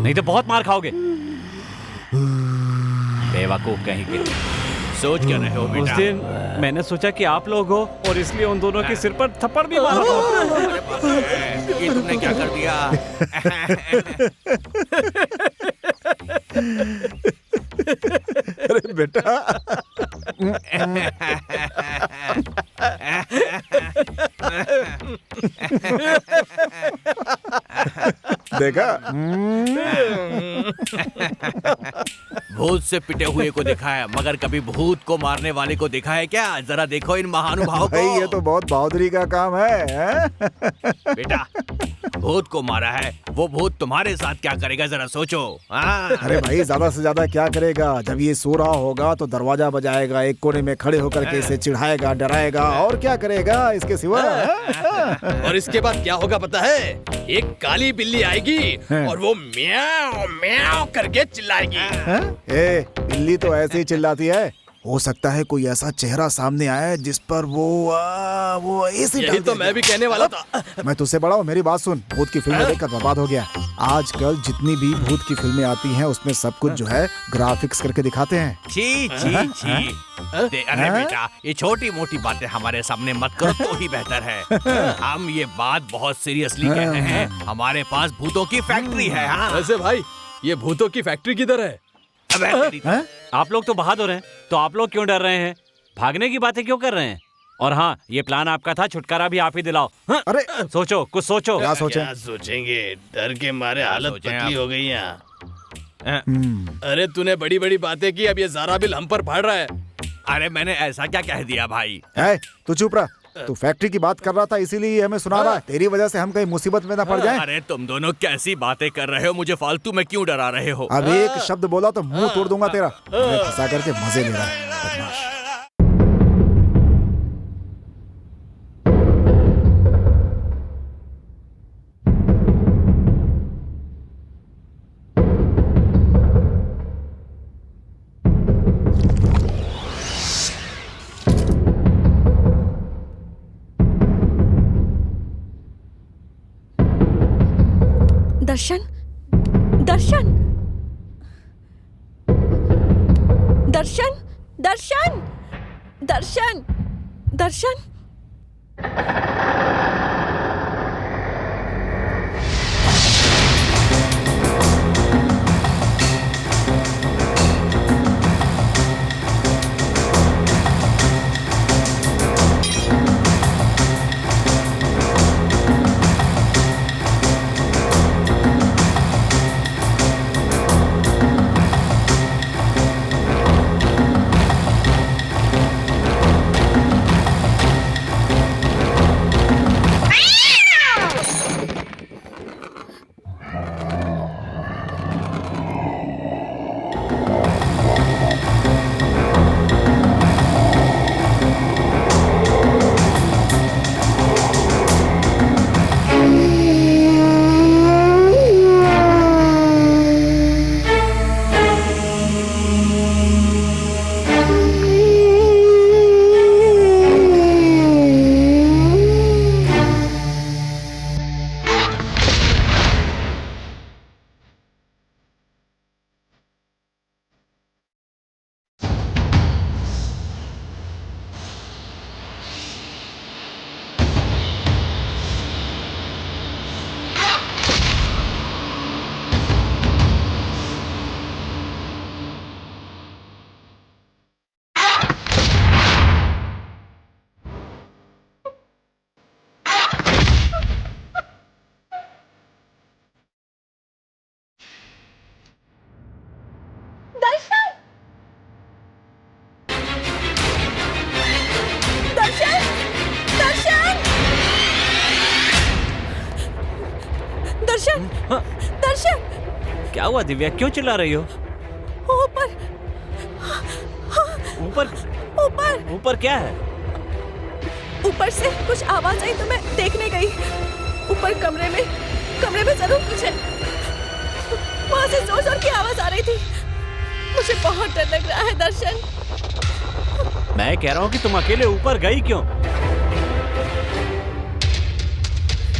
नहीं तो बहुत मार खाओगे। बेवकूफ कहीं के। सोच क्या रहे हो बेटा? उस दिन मैंने सोचा कि आप लोग हो और इसलिए उन दोनों के सिर पर थप्पड़ भी मारा था। ये तुमने क्या कर दिया? अरे बेटा देखा? भूत से पिटे हुए को देखा है, मगर कभी भूत को मारने वाले को देखा है क्या? जरा देखो इन महानुभावों भाई को। ये तो बहुत बहादुरी का काम है। बेटा, भूत को मारा है, वो भूत तुम्हारे साथ क्या करेगा जरा सोचो। हाँ? अरे भाई ज्यादा से ज्यादा क्या करेगा? जब ये सो रहा होगा तो दरवाजा बजाएगा, एक कोने में खड़े होकर के इसे चिढ़ाएगा, डराएगा, और क्या करेगा इसके सिवा? और इसके बाद क्या होगा पता है? एक काली बिल्ली आएगी और वो म्याऊ म्याऊ करके चिल्लाएगी। ए, बिल्ली तो ऐसे ही चिल्लाती है। हो सकता है कोई ऐसा चेहरा सामने आए जिस पर वो ऐसे यही तो मैं भी कहने वाला था। मैं तुझसे बड़ा हूँ, मेरी बात सुन। भूत की फिल्में देखकर बर्बाद हो गया। आजकल जितनी भी भूत की फिल्में आती हैं उसमें सब कुछ जो है ग्राफिक्स करके दिखाते हैं। छी छी छी। अरे बेटा, ये छोटी मोटी बातें हमारे सामने मत करो तो ही बेहतर है। हम ये बात बहुत सीरियसली कह रहे हैं। हमारे पास भूतों की फैक्ट्री है। हाँ? वैसे भाई, ये भूतों की फैक्ट्री किधर है? आप लोग तो बहादुर हैं, तो आप लोग क्यों डर रहे हैं? भागने की बातें क्यों कर रहे हैं? और हाँ, ये प्लान आपका था, छुटकारा भी आप ही दिलाओ। हाँ? अरे सोचो, कुछ सोचो। क्या सोचे? क्या सोचेंगे? डर के मारे हालत सोचें पतली आप? हो गई यहाँ। अरे तूने बड़ी बड़ी बातें की, अब ये ज़ारा बिल हम पर फाड़ रहा है। अरे मैंने ऐसा क्या कह दिया भाई? तू चुप रहा। तू फैक्ट्री की बात कर रहा था इसीलिए ये हमें सुना रहा है। तेरी वजह से हम कहीं मुसीबत में ना पड़ जाएं। अरे तुम दोनों कैसी बातें कर रहे हो? मुझे फालतू में क्यों डरा रहे हो? अब एक शब्द बोला तो मुंह तोड़ दूंगा तेरा। मैं फंसा करके मजे ले रहा है बदमाश। दर्शन, दर्शन, दर्शन, दर्शन, दर्शन, दर्शन। दर्शन, दर्शन। क्या हुआ दिव्या, क्यों चिल्ला रही हो? ऊपर, ऊपर ऊपर, ऊपर क्या है? ऊपर से कुछ आवाज आई तो मैं देखने गई। ऊपर कमरे में जरूर कुछ है। वहां से जोर जोर की आवाज आ रही थी। मुझे बहुत डर लग रहा है दर्शन। मैं कह रहा हूँ कि तुम अकेले ऊपर गई क्यों?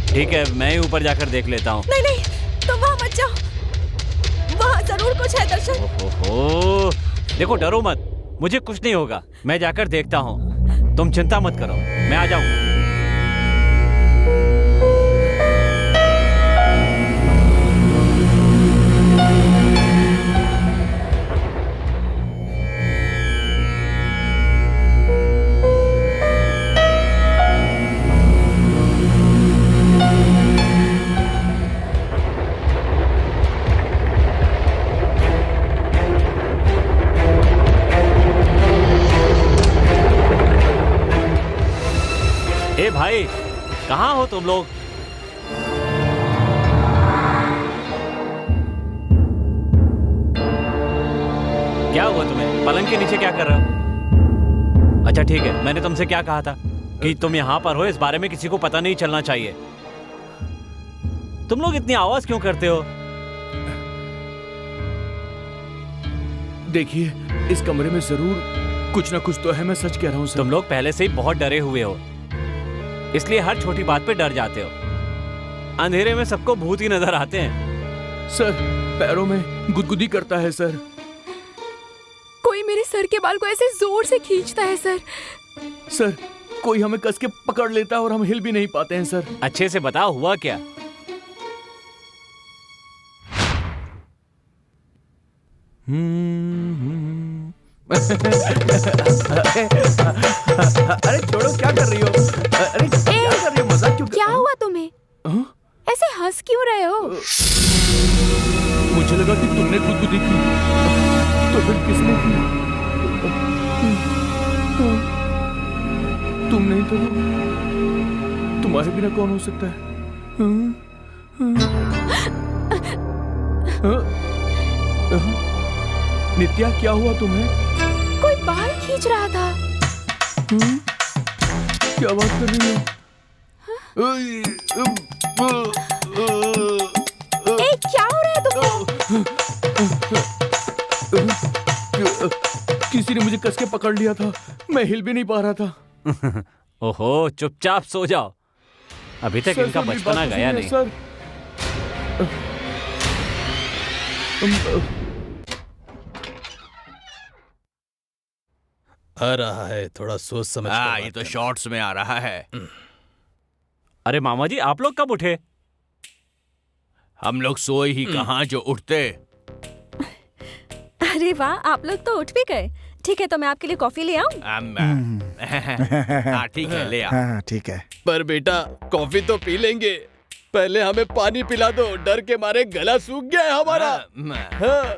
ठीक है, मैं ही ऊपर जाकर देख लेता हूँ। नहीं नहीं, तुम वहाँ मत जाओ, वहाँ जरूर कुछ है दर्शन। ओहो, देखो डरो मत, मुझे कुछ नहीं होगा, मैं जाकर देखता हूँ, तुम चिंता मत करो, मैं आ जाऊँ। ए भाई, कहाँ हो तुम लोग? क्या हुआ तुम्हें? पलंग के नीचे क्या कर रहे हो? अच्छा ठीक है, मैंने तुमसे क्या कहा था कि तुम यहाँ पर हो, इस बारे में किसी को पता नहीं चलना चाहिए। तुम लोग इतनी आवाज क्यों करते हो? देखिए, इस कमरे में जरूर कुछ ना कुछ तो है, मैं सच कह रहा हूँ सर। तुम लोग पहले से ही बहुत डरे हुए हो, इसलिए हर छोटी बात पे डर जाते हो। अंधेरे में सबको भूत ही नजर आते हैं। सर, पैरों में गुदगुदी करता है सर। कोई मेरे सर के बाल को ऐसे जोर से खींचता है सर। सर, कोई हमें कस के पकड़ लेता है और हम हिल भी नहीं पाते हैं सर। अच्छे से बताओ, हुआ क्या? अरे छोड़ो, क्या कर रही हो? अरे क्या कर रही हो? मजाक क्यों? क्या हुआ तुम्हें? ऐसे हंस क्यों रहे हो? मुझे लगा कि तुमने गुदगुदी की, तो फिर किसने की? तुम नहीं तो तुम्हारे बिना कौन हो सकता है? नित्या, क्या हुआ तुम्हें? कोई बाल खींच रहा था। क्या बात कर रही हो? ए, क्या हो रहा है तुमको? किसी ने मुझे कस के पकड़ लिया था, मैं हिल भी नहीं पा रहा था। ओहो, चुपचाप सो जाओ, अभी तक इनका बचपना गया नहीं। सर, आ रहा है, थोड़ा सोच समझ कर ये तो शॉर्ट्स में आ रहा है। अरे मामा जी, आप लोग कब उठे? हम लोग सोए ही कहाँ जो उठते। अरे वाह, आप लोग तो उठ भी गए। ठीक है, तो मैं आपके लिए कॉफी ले आऊं? हाँ ठीक है, ले आ। हाँ ठीक है। पर बेटा, कॉफी तो पी लेंगे, पहले हमें पानी पिला दो, डर के मारे गला सूख गया है हमारा। हाँ।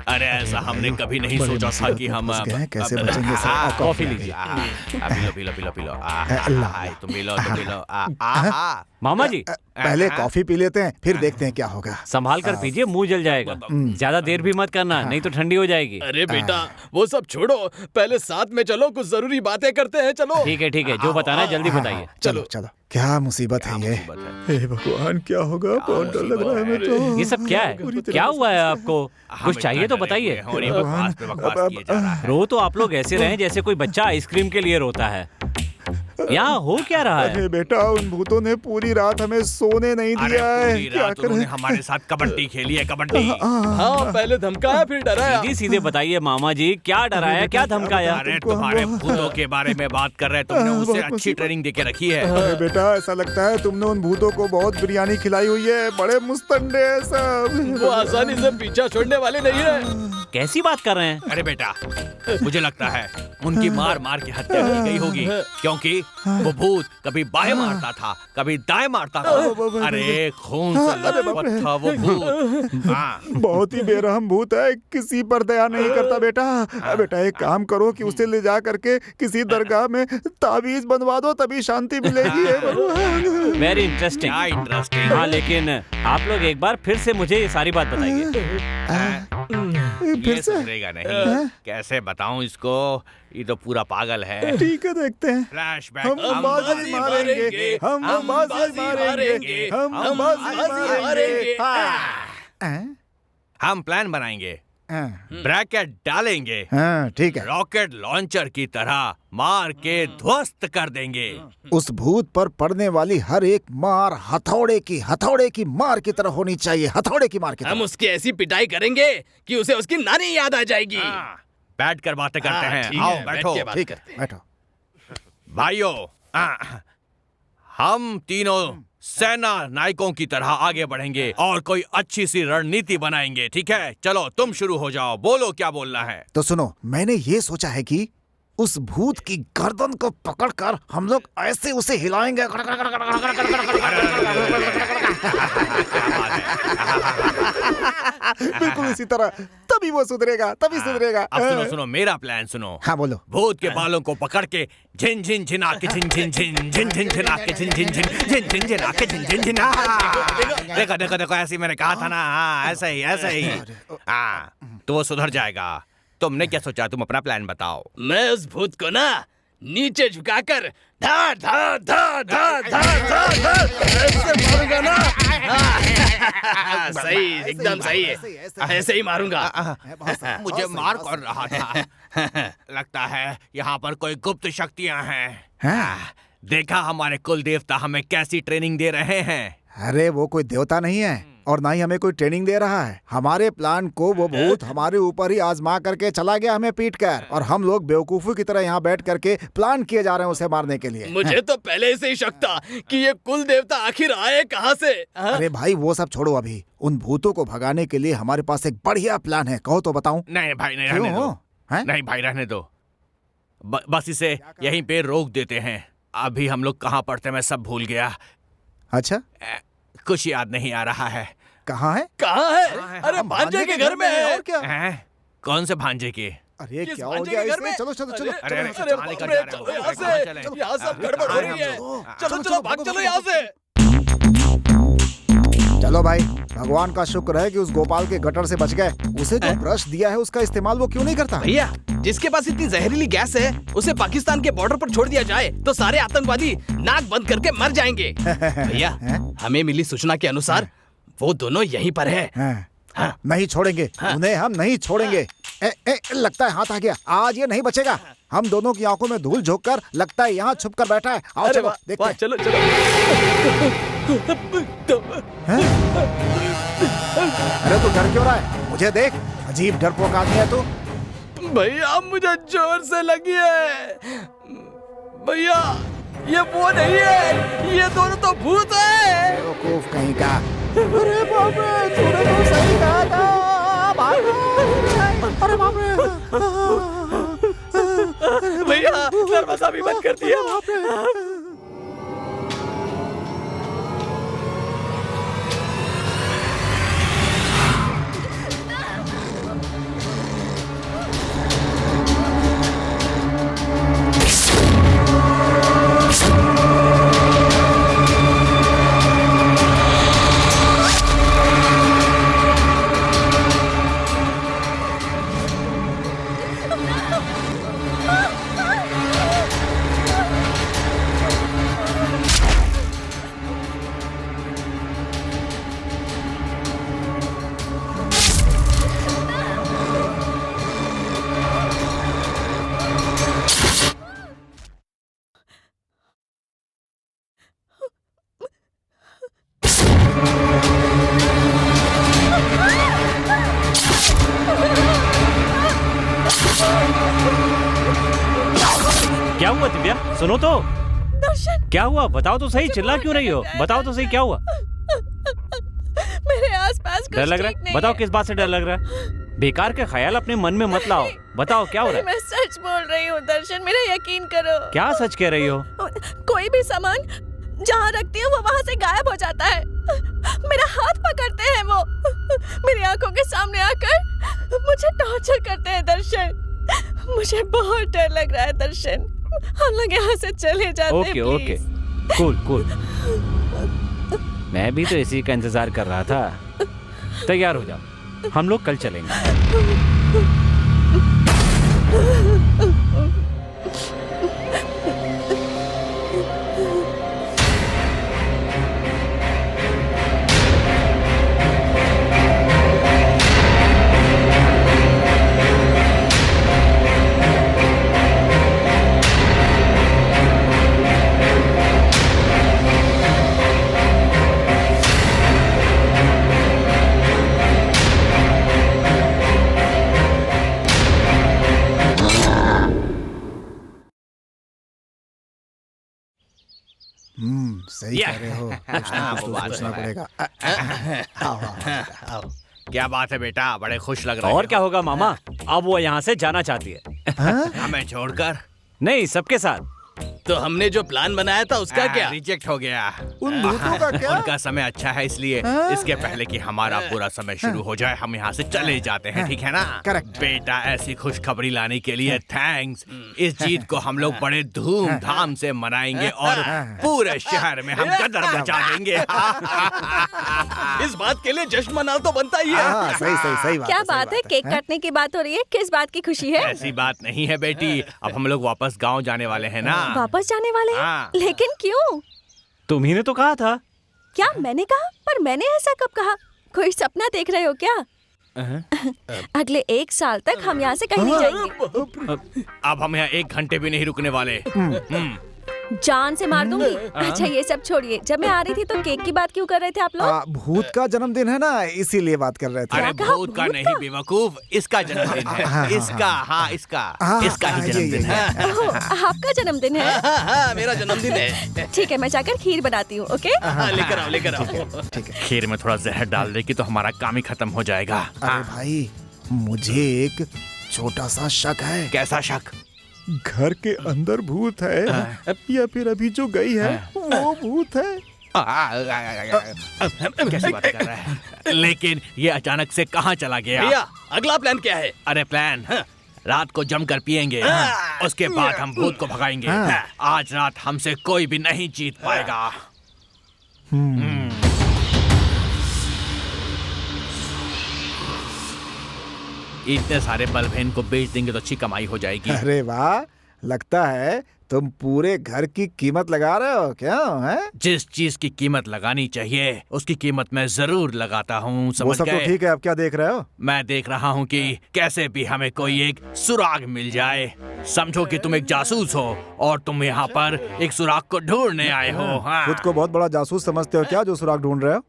अरे ऐसा हमने कभी नहीं सोचा था कि हम कैसे बचेंगे सर? कॉफी लीजिए। पी लो, तुम पी लो। मामा जी, पहले कॉफी पी लेते हैं, फिर देखते हैं क्या होगा। संभाल कर पीजिए, मुंह जल जाएगा। ज्यादा देर भी मत करना, नहीं तो ठंडी हो जाएगी। अरे बेटा, वो सब छोड़ो, पहले साथ में चलो, कुछ जरूरी बातें करते हैं। चलो। ठीक है, जो बताना है जल्दी बताइए। चलो चलो। क्या मुसीबत है ये? हे भगवान, क्या होगा? बहुत डर लग रहा है हमें तो। ये सब क्या है? क्या हुआ है आपको? कुछ चाहिए तो बताइए। रो तो आप लोग ऐसे रहे जैसे कोई बच्चा आइसक्रीम के लिए रोता है। यहाँ हो क्या रहा है? अरे बेटा, उन भूतों ने पूरी रात हमें सोने नहीं दिया है। क्या करें? हमारे साथ कबड्डी खेली है, कबड्डी। हाँ, पहले धमकाया फिर डराया। सीधे बताइए मामा जी, क्या डराया, क्या धमकाया? अरे तुम्हारे भूतों के बारे में बात कर रहे हैं, तुमने उसे अच्छी ट्रेनिंग देके रखी है। अरे बेटा, ऐसा लगता है तुमने उन भूतों को बहुत बिरयानी खिलाई हुई है, बड़े मुस्तंडे हैं सब। वो आसानी से पीछा छोड़ने वाले नहीं है। कैसी बात कर रहे हैं? अरे बेटा, मुझे लगता है उनकी मार मार के हत्या की गई होगी, क्योंकि वो भूत कभी बाएं मारता था, कभी दाएं मारता था। अरे खून से लथपथ था वो भूत। बहुत ही बेरहम भूत है, किसी पर दया नहीं करता। बेटा बेटा, एक काम करो कि उसे ले जा करके किसी दरगाह में ताबीज बनवा दो, तभी शांति मिलेगी। Very interesting. हाँ, लेकिन आप लोग एक बार फिर से मुझे ये सारी बात बताइए। ये सुधरेगा नहीं, कैसे बताऊं इसको? ये तो पूरा पागल है। ठीक है, देखते हैं। फ्लैशबैक। हम बाजी मारेंगे, हम बाजी मारेंगे, हम बाजी मारेंगे। हम प्लान बनाएंगे ब्रैकेट डालेंगे, हाँ ठीक है। रॉकेट लॉन्चर की तरह मार के ध्वस्त कर देंगे। उस भूत पर पड़ने वाली हर एक मार हथौड़े की मार की तरह होनी चाहिए, हथौड़े की मार की तरह। हम उसकी ऐसी पिटाई करेंगे कि उसे उसकी नानी याद आ जाएगी। बैठ कर बातें करते हाँ, हैं। ठीक आओ है, बैठ बैठो। के बात ठीक है, करते हैं। बैठो। भाइयों, हम तीनों सेना नायकों की तरह आगे बढ़ेंगे और कोई अच्छी सी रणनीति बनाएंगे। ठीक है, चलो तुम शुरू हो जाओ, बोलो क्या बोलना है। तो सुनो, मैंने ये सोचा है कि उस भूत की गर्दन को पकड़कर हम लोग ऐसे उसे हिलाएंगे। बिल्कुल इसी तरह, तभी वो सुधरेगा, तभी सुधरेगा। अब सुनो सुनो, मेरा प्लान सुनो। हाँ बोलो। भूत के बालों को पकड़ के झिन झिन झिना के झिन झिन झिन झिन झिन झिना के झिन झिन झिन झिन झिन झिना के झिन झिन झिन। देखो देखो देखो, ऐसे ही मैंने कहा था ना। हाँ, ऐसे ही। हाँ, तो वो सुधर जाएगा। तुमने क्या सोचा? तुम अपना प्लान बताओ। मैं उस भूत को ना नीचे झुकाकर धा धा धा धा धा धा धा ऐसे मारूंगा ना। हाँ, सही, एकदम सही है, ऐसे ही मारूंगा। मुझे मार कौन रहा था? लगता है यहाँ पर कोई गुप्त शक्तियाँ हैं। देखा हमारे कुल देवता हमें कैसी ट्रेनिंग दे रहे हैं। अरे वो कोई देवता नहीं है और ना ही हमें कोई ट्रेनिंग दे रहा है। हमारे प्लान को वो भूत हमारे ऊपर ही आजमा करके चला गया, हमें पीट कर, और हम लोग बेवकूफों की तरह यहाँ बैठ करके प्लान किए जा रहे हैं उसे मारने के लिए। मुझे तो पहले से ही शक था कि ये कुल देवता आखिर आए कहाँ से। अरे भाई वो सब छोड़ो, अभी उन भूतों को भगाने के लिए हमारे पास एक बढ़िया प्लान है। कहो तो बताऊं? नहीं भाई, नहीं रहने दो। नहीं भाई, रहने दो। बस इसे यहीं पे रोक देते हैं। अभी हम लोग कहाँ पढ़ते, मैं सब भूल गया। अच्छा, कुछ याद नहीं आ रहा है। कहाँ है? कहाँ है? अरे भांजे के घर में है। और क्या? कौन से भांजे के? अरे किस क्या हो भांजे गया के घर इसे? में? चलो चलो चलो। अरे अरे, अरे कहाँ लेकर बाप रे, जा रहे हो? चलो यहाँ कहाँ से, चलें? यहाँ सब गड़बड़ हो रही है। चलो चलो, भाग चलो यहाँ से। चलो भाई, भगवान का शुक्र है कि उस गोपाल के गटर से बच गए। उसे जो ब्रश दिया है उसका इस्तेमाल वो क्यों नहीं करता? भैया, जिसके पास इतनी जहरीली गैस है उसे पाकिस्तान के बॉर्डर पर छोड़ दिया जाए तो सारे आतंकवादी नाक बंद करके मर जाएंगे। भैया, हमें मिली सूचना के अनुसार वो दोनों यहीं पर है। हाँ, नहीं छोड़ेंगे, उन्हें हम नहीं छोड़ेंगे। लगता है हाथ आ गया, आज ये नहीं बचेगा। हम दोनों की आंखों में धूल झोंक कर लगता है यहाँ छुप कर बैठा है। आओ चलो देखते हैं। चलो चलो। अरे तू डर क्यों रहा है? मुझे देख, अजीब डरपोक आदमी है तू। भैया, मुझे जोर से लगी है। भैया, ये वो नहीं है, ये दोनों तो भूत है। बेवकूफ कहीं का। अरे बाप रे, तूने तो सही कहा था। भागो। अरे बाप रे। भैया, दरवाजा भी बंद कर दिया। क्या हुआ दिव्या? सुनो तो। दर्शन, क्या हुआ? बताओ तो सही, चिल्ला क्यों रही हो? बताओ तो सही, क्या हुआ? मेरे आसपास कुछ डर लग रहा ठीक है? नहीं बताओ है। किस बात से डर लग रहा है? बेकार के ख्याल अपने मन में मत लाओ। बताओ क्या हो रहा है? मैं सच बोल रही हूँ दर्शन, मेरा यकीन करो। क्या सच कह रही हो? कोई भी सामान जहाँ रखती हूँ वो वहाँ से गायब हो जाता है। मेरा हाथ पकड़ते हैं वो, मेरी आंखों के सामने आकर मुझे टॉर्चर करते हैं दर्शन। मुझे बहुत डर लग रहा है दर्शन, हम लोग यहाँ से चले जाते हैं। Okay okay, cool cool. मैं भी तो इसी का इंतजार कर रहा था। तैयार हो जाओ, हम लोग कल चलेंगे। सही कह रहे हो। कुछ ना कुछ तो सोचना पड़ेगा। क्या बात है बेटा, बड़े खुश लग रहे और क्या होगा मामा, अब वो यहाँ से जाना चाहती है। हमें छोड़कर? नहीं, सबके साथ। तो हमने जो प्लान बनाया था उसका क्या? रिजेक्ट हो गया। उन भूतों का क्या? उनका समय अच्छा है, इसलिए इसके पहले कि हमारा बुरा समय शुरू हो जाए हम यहाँ से चले जाते हैं, ठीक है ना? करेक्ट। बेटा, ऐसी खुशखबरी लाने के लिए थैंक्स। इस जीत को हम लोग बड़े धूमधाम से मनाएंगे और पूरे शहर में हम कदर मचा देंगे। इस बात के लिए जश्न मनाना तो बनता ही है। सही बात। क्या बात है, केक काटने की बात हो रही है? किस बात की खुशी है? ऐसी बात नहीं है बेटी, अब हम लोग वापस गाँव जाने वाले हैं ना। वापस जाने वाले हैं? हाँ। लेकिन क्यों? तुम्ही ने तो कहा था। क्या मैंने कहा? पर मैंने ऐसा कब कहा? कोई सपना देख रहे हो क्या? अगले 1 साल तक हम यहाँ से कहीं नहीं जाएंगे। अब हम यहाँ 1 घंटे भी नहीं रुकने वाले। जान से मार दूंगी। अच्छा ये सब छोड़िए, जब मैं आ रही थी तो केक की बात क्यों कर रहे थे आप लोग? भूत का जन्मदिन है ना, इसीलिए बात कर रहे थे। अरे भूत का नहीं बेवकूफ, इसका जन्मदिन है। इसका ही जन्मदिन है। ओह, आपका जन्मदिन है? हाँ, मेरा जन्मदिन है। ठीक है, मैं जाकर खीर बनाती हूँ। ओके, लेकर आओ। खीर में थोड़ा जहर डाल देगी तो हमारा काम ही खत्म हो जाएगा। अरे भाई, मुझे एक छोटा सा शक है। कैसा शक? घर के अंदर भूत है या फिर अभी जो गई है वो भूत है? कैसी बात कर रहा है? लेकिन ये अचानक से कहाँ चला गया? भैया, अगला प्लान क्या है? अरे प्लान, रात को जमकर पिएंगे, उसके बाद हम भूत को भगाएंगे। आज रात हमसे कोई भी नहीं जीत पाएगा। इतने सारे बल्ब हैं, इनको बेच देंगे तो अच्छी कमाई हो जाएगी। अरे वाह, लगता है तुम पूरे घर की कीमत लगा रहे हो क्या? है जिस चीज की कीमत लगानी चाहिए उसकी कीमत मैं जरूर लगाता हूँ, वो समझ सब तो गए? ठीक है, अब क्या देख रहे हो? मैं देख रहा हूँ कि कैसे भी हमें कोई एक सुराग मिल जाए। समझो कि तुम एक जासूस हो और तुम यहाँ पर एक सुराग को ढूंढने आए हो। हाँ। खुद को बहुत बड़ा जासूस समझते हो क्या, जो सुराग ढूंढ रहे हो?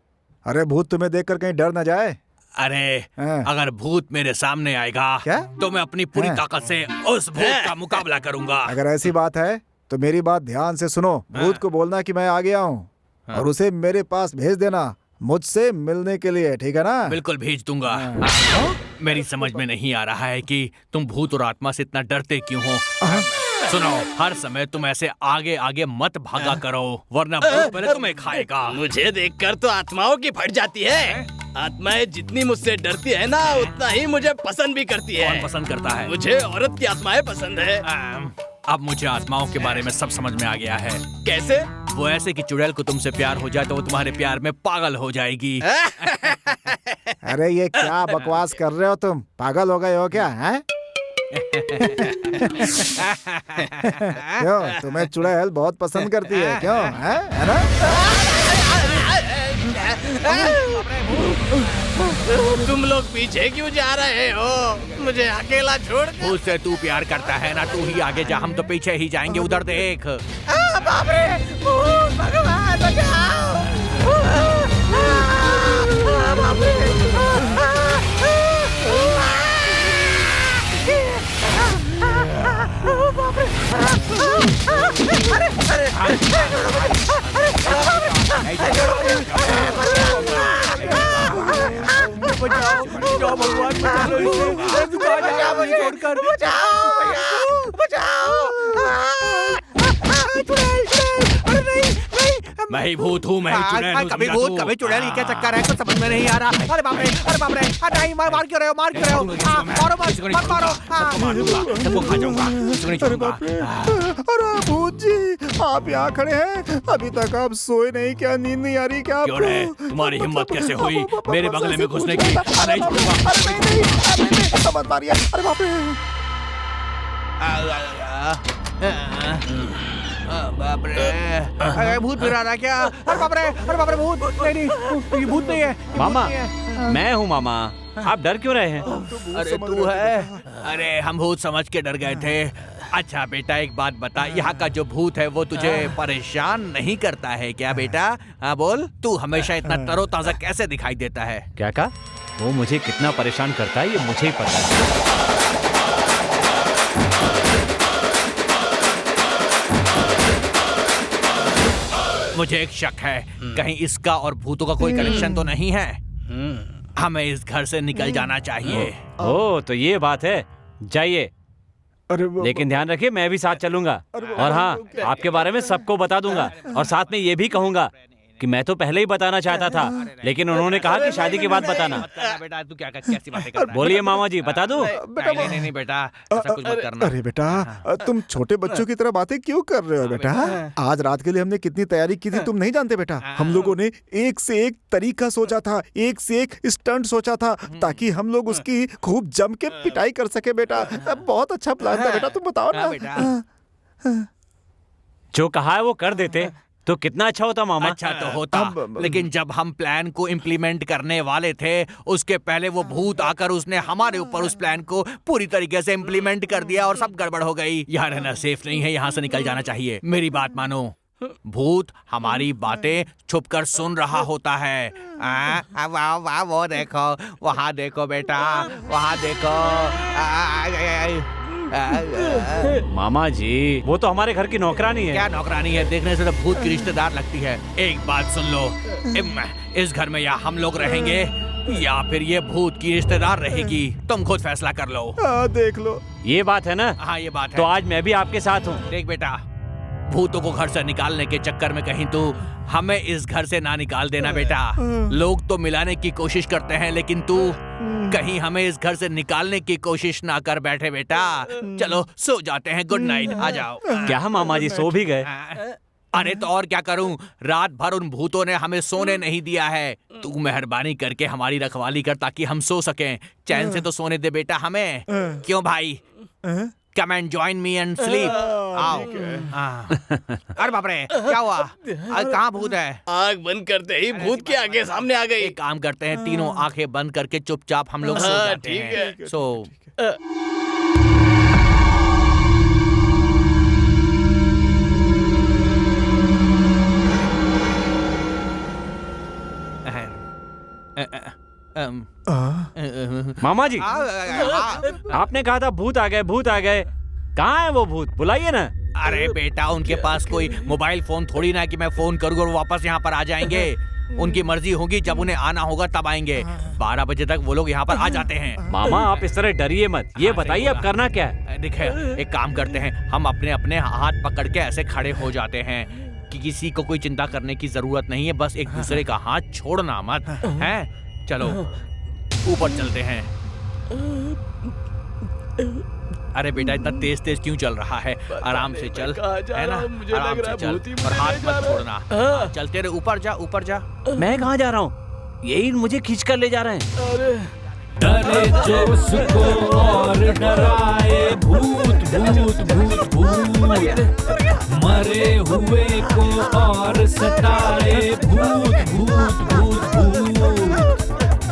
अरे भूत तुम्हें देखकर कहीं डर न जाए। अरे हाँ। अगर भूत मेरे सामने आएगा क्या? तो मैं अपनी पूरी ताकत से उस भूत का मुकाबला करूंगा। अगर ऐसी बात है तो मेरी बात ध्यान से सुनो। भूत को बोलना कि मैं आ गया हूँ और उसे मेरे पास भेज देना मुझसे मिलने के लिए, ठीक है ना? बिल्कुल भेज दूंगा। मेरी समझ में नहीं आ रहा है कि तुम भूत और आत्मा से इतना डरते क्यों हो। सुनो, हर समय तुम ऐसे आगे आगे मत भागा करो वरना भूत पहले तुम्हें खाएगा। मुझे देखकर तो आत्माओं की फट जाती है। आत्माएं जितनी मुझसे डरती है ना, उतना ही मुझे पसंद भी करती है। कौन पसंद करता है? मुझे औरत की आत्माएं पसंद है। अब मुझे आत्माओं के बारे में सब समझ में आ गया है। कैसे? वो ऐसे कि चुड़ैल को तुमसे प्यार हो जाए तो वो तुम्हारे प्यार में पागल हो जाएगी। अरे ये क्या बकवास कर रहे हो तुम? पागल हो गए हो क्या? हैं? क्यों, तुम्हें चुड़ैल बहुत पसंद करती है क्यों? है ना? तुम लोग पीछे क्यों जा रहे हो? मुझे अकेला छोड़। मुझसे तू प्यार करता है ना, तू ही आगे जा, हम तो पीछे ही जाएंगे। उधर देख। बाप रे, भूत, भगवान बचाओ। बाप रे। बचाओ भगवान, मैं ही भूत हूँ, मैं ही चुड़ैल हूँ। कभी भूत कभी चुड़ैल, ये क्या चक्कर है? कुछ समझ में नहीं आ रहा। अरे बाप रे, अरे बाप रे, नहीं, मार क्यों रहे हो? मार क्यों रहे हो? मारो मत, मत मारो। सबको खा जाऊंगा। अरे भूत जी, आप यहाँ खड़े हैं, अभी तक आप सोए नहीं क्या? नींद नहीं आ रही क्या? क्यों रे? तुम्हारी हिम्मत कैसे हुई मेरे बंगले में घुसने की? नहीं छोड़ूंगा। मत मारिए। अरे बाप रे। बाप रे, अरे भूत फिर आ रहा क्या? अरे बाप रे, अरे बाप रे, भूत नहीं, ये भूत नहीं है। मामा, मैं हूँ मामा, आप डर क्यों रहे हैं? अरे तू है? अरे हम भूत समझ के डर गए थे। अच्छा बेटा, एक बात बता, यहाँ का जो भूत है वो तुझे परेशान नहीं करता है क्या बेटा? हाँ बोल, तू हमेशा इतना तरोताजा कैसे दिखाई देता है? क्या कहा? वो मुझे कितना परेशान करता है ये मुझे ही पता है। मुझे एक शक है, कहीं इसका और भूतों का कोई कनेक्शन तो नहीं है। हमें इस घर से निकल जाना चाहिए। ओ तो ये बात है, जाइए। लेकिन ध्यान रखिए, मैं भी साथ चलूंगा। और हाँ, आपके बारे में सबको बता दूंगा। और साथ में ये भी कहूंगा कि मैं तो पहले ही बताना चाहता था, लेकिन उन्होंने कहा कि शादी के बाद बताना। बेटा तू क्या कैसी बातें कर रहा है? बोलिए मामा जी, बता दूं? नहीं बेटा, ऐसा कुछ मत करना। अरे बेटा, तुम छोटे बच्चों की तरह बातें क्यों कर रहे हो बेटा? आज रात के लिए हमने कितनी तैयारी की थी तुम नहीं जानते बेटा। हम लोगों ने एक से एक तरीका सोचा था, एक से एक स्टंट सोचा था, ताकि हम लोग उसकी खूब जम के पिटाई कर सके बेटा। बहुत अच्छा प्लान था बेटा, तुम बताओ ना। जो कहा है वो कर देते तो कितना अच्छा होता मामा। अच्छा तो होता, लेकिन जब हम प्लान को इम्प्लीमेंट करने वाले थे, उसके पहले वो भूत आकर उसने हमारे ऊपर उस प्लान को पूरी तरीके से इम्प्लीमेंट कर दिया और सब गड़बड़ हो गई। यहाँ रहना सेफ नहीं है, यहाँ से निकल जाना चाहिए। मेरी बात मानो, भूत हमारी बातें छुपकर सुन रहा होता है। वाह वाह, वो देखो, वहाँ देखो बेटा, वहाँ देखो। मामा जी, वो तो हमारे घर की नौकरानी है। क्या नौकरानी है? देखने से तो भूत की रिश्तेदार लगती है। एक बात सुन लो, इस घर में या हम लोग रहेंगे या फिर ये भूत की रिश्तेदार रहेगी। तुम खुद फैसला कर लो। देख लो, ये बात है ना? हाँ ये बात है। तो आज मैं भी आपके साथ हूँ। देख बेटा, भूतों को घर से निकालने के चक्कर में कहीं तू हमें इस घर से ना निकाल देना बेटा। लोग तो मिलाने की कोशिश करते हैं, लेकिन तू कहीं हमें इस घर से निकालने की कोशिश ना कर बैठे बेटा। चलो सो जाते हैं, गुड नाइट, आ जाओ। क्या मामा जी सो भी गए? अरे तो और क्या करूं, रात भर उन भूतों ने हमें सोने नहीं दिया है। तू मेहरबानी करके हमारी रखवाली कर ताकि हम सो सकें। चैन से तो सोने दे बेटा हमें। क्यों भाई? Come and join me and sleep. आओ। अरे बाप रे, क्या हुआ? कहाँ भूत है? आँख बंद करते ही भूत के आगे सामने आ गई। एक काम करते हैं, तीनों आंखें बंद करके चुपचाप हम लोग सो जाते हैं। ठीक है। सो मामा जी, आपने कहा था भूत आ गए, भूत आ गए। कहाँ है वो भूत? बुलाइए ना। अरे बेटा, उनके पास कोई मोबाइल फोन थोड़ी ना कि मैं फोन करूँगा और वापस यहाँ पर आ जाएंगे। उनकी मर्जी होगी, जब उन्हें आना होगा तब आएंगे। 12 बजे तक वो लोग यहाँ पर आ जाते हैं। मामा आप इस तरह डरिए मत। ये बताइए अब करना क्या है? देखिए, एक काम करते हैं, हम अपने अपने हाथ पकड़ के ऐसे खड़े हो जाते हैं कि किसी को कोई चिंता करने की जरूरत नहीं है। बस एक दूसरे का हाथ छोड़ना मत है। चलो ऊपर चलते हैं। अरे बेटा, इतना तेज तेज क्यों चल रहा है? आराम से चल, है ना? आराम से चल और हाथ मत छोड़ना। चलते रहे, ऊपर जा, ऊपर जा। मैं कहाँ जा रहा हूँ? यही मुझे खींच कर ले जा रहे हैं। डरे जो उसको और डराए भूत भूत भूत भूत, मरे हुए को और सताए भूत भूत भूत भूत।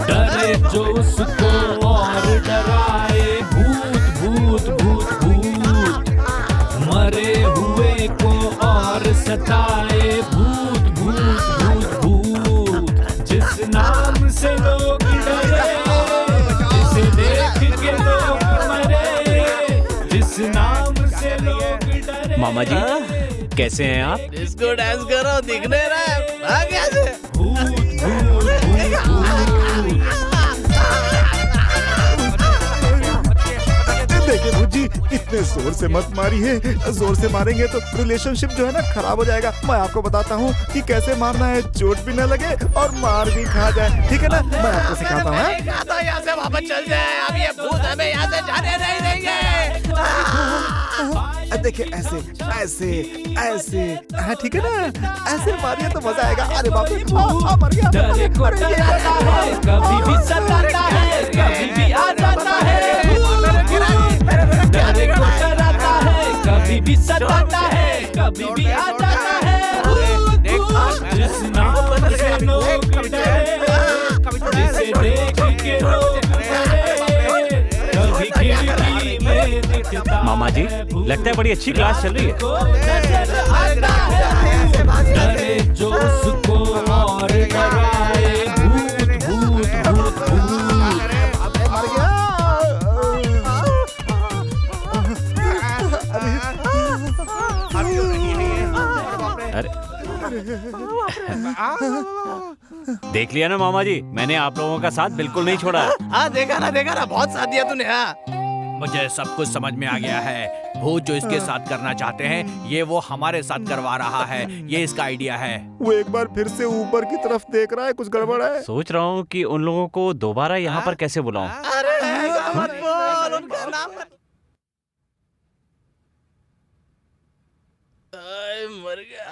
डरे जो उसको और डराए भूत भूत भूत भूत, मरे हुए को और सताए भूत भूत भूत भूत। जिस नाम से लोग डरे, जिसे देख के लोग मरे, जिस नाम से लोग डरे। मामा जी कैसे हैं आप? डिस्को डांस करो, दिखने रहा। भाग यहाँ से। भूत भूत भूत भूत। देखिए भूत जी, इतने जोर से मत मारिए। जोर से मारेंगे तो रिलेशनशिप जो है ना खराब हो जाएगा। मैं आपको बताता हूँ कि कैसे मारना है, चोट भी न लगे और मार भी खा जाए। ठीक है ना? मैं आपको सिखाता हूँ। यहाँ से वापस चल जाए। अब ये भूत हमें यहाँ से जाने नहीं देंगे। देखिए ऐसे ऐसे ऐसे, हाँ ठीक है ना? ऐसे मारिए तो मजा आएगा। अरे बाप रे, मर गया। डरे को डराता है, कभी भी सताता है, कभी भी आ जाता है। डरे को डराता है, कभी भी सताता है, कभी भी आ जाता है। जिस नाम से लोग डरे, जिसे देख के लोग डरे, कभी खिड़की में दिखता। मामा जी लगता है बड़ी अच्छी क्लास चल रही है। डरे जो उसको और डराए भूत भूत भूत भूत। मर गया। अरे देख लिया ना मामा जी, मैंने आप लोगों का साथ बिल्कुल नहीं छोड़ा। हाँ देखा ना, बहुत साथ दिया तूने। हाँ मुझे सब कुछ समझ में आ गया है। भूत जो इसके साथ करना चाहते हैं, ये वो हमारे साथ करवा रहा है। ये इसका आइडिया है। वो एक बार फिर से ऊपर की तरफ देख रहा है, कुछ गड़बड़ है। सोच रहा हूँ कि उन लोगों को दोबारा यहाँ पर कैसे बुलाऊं। अरे ऐसा मत बोल, उनका नाम मत। मर गया।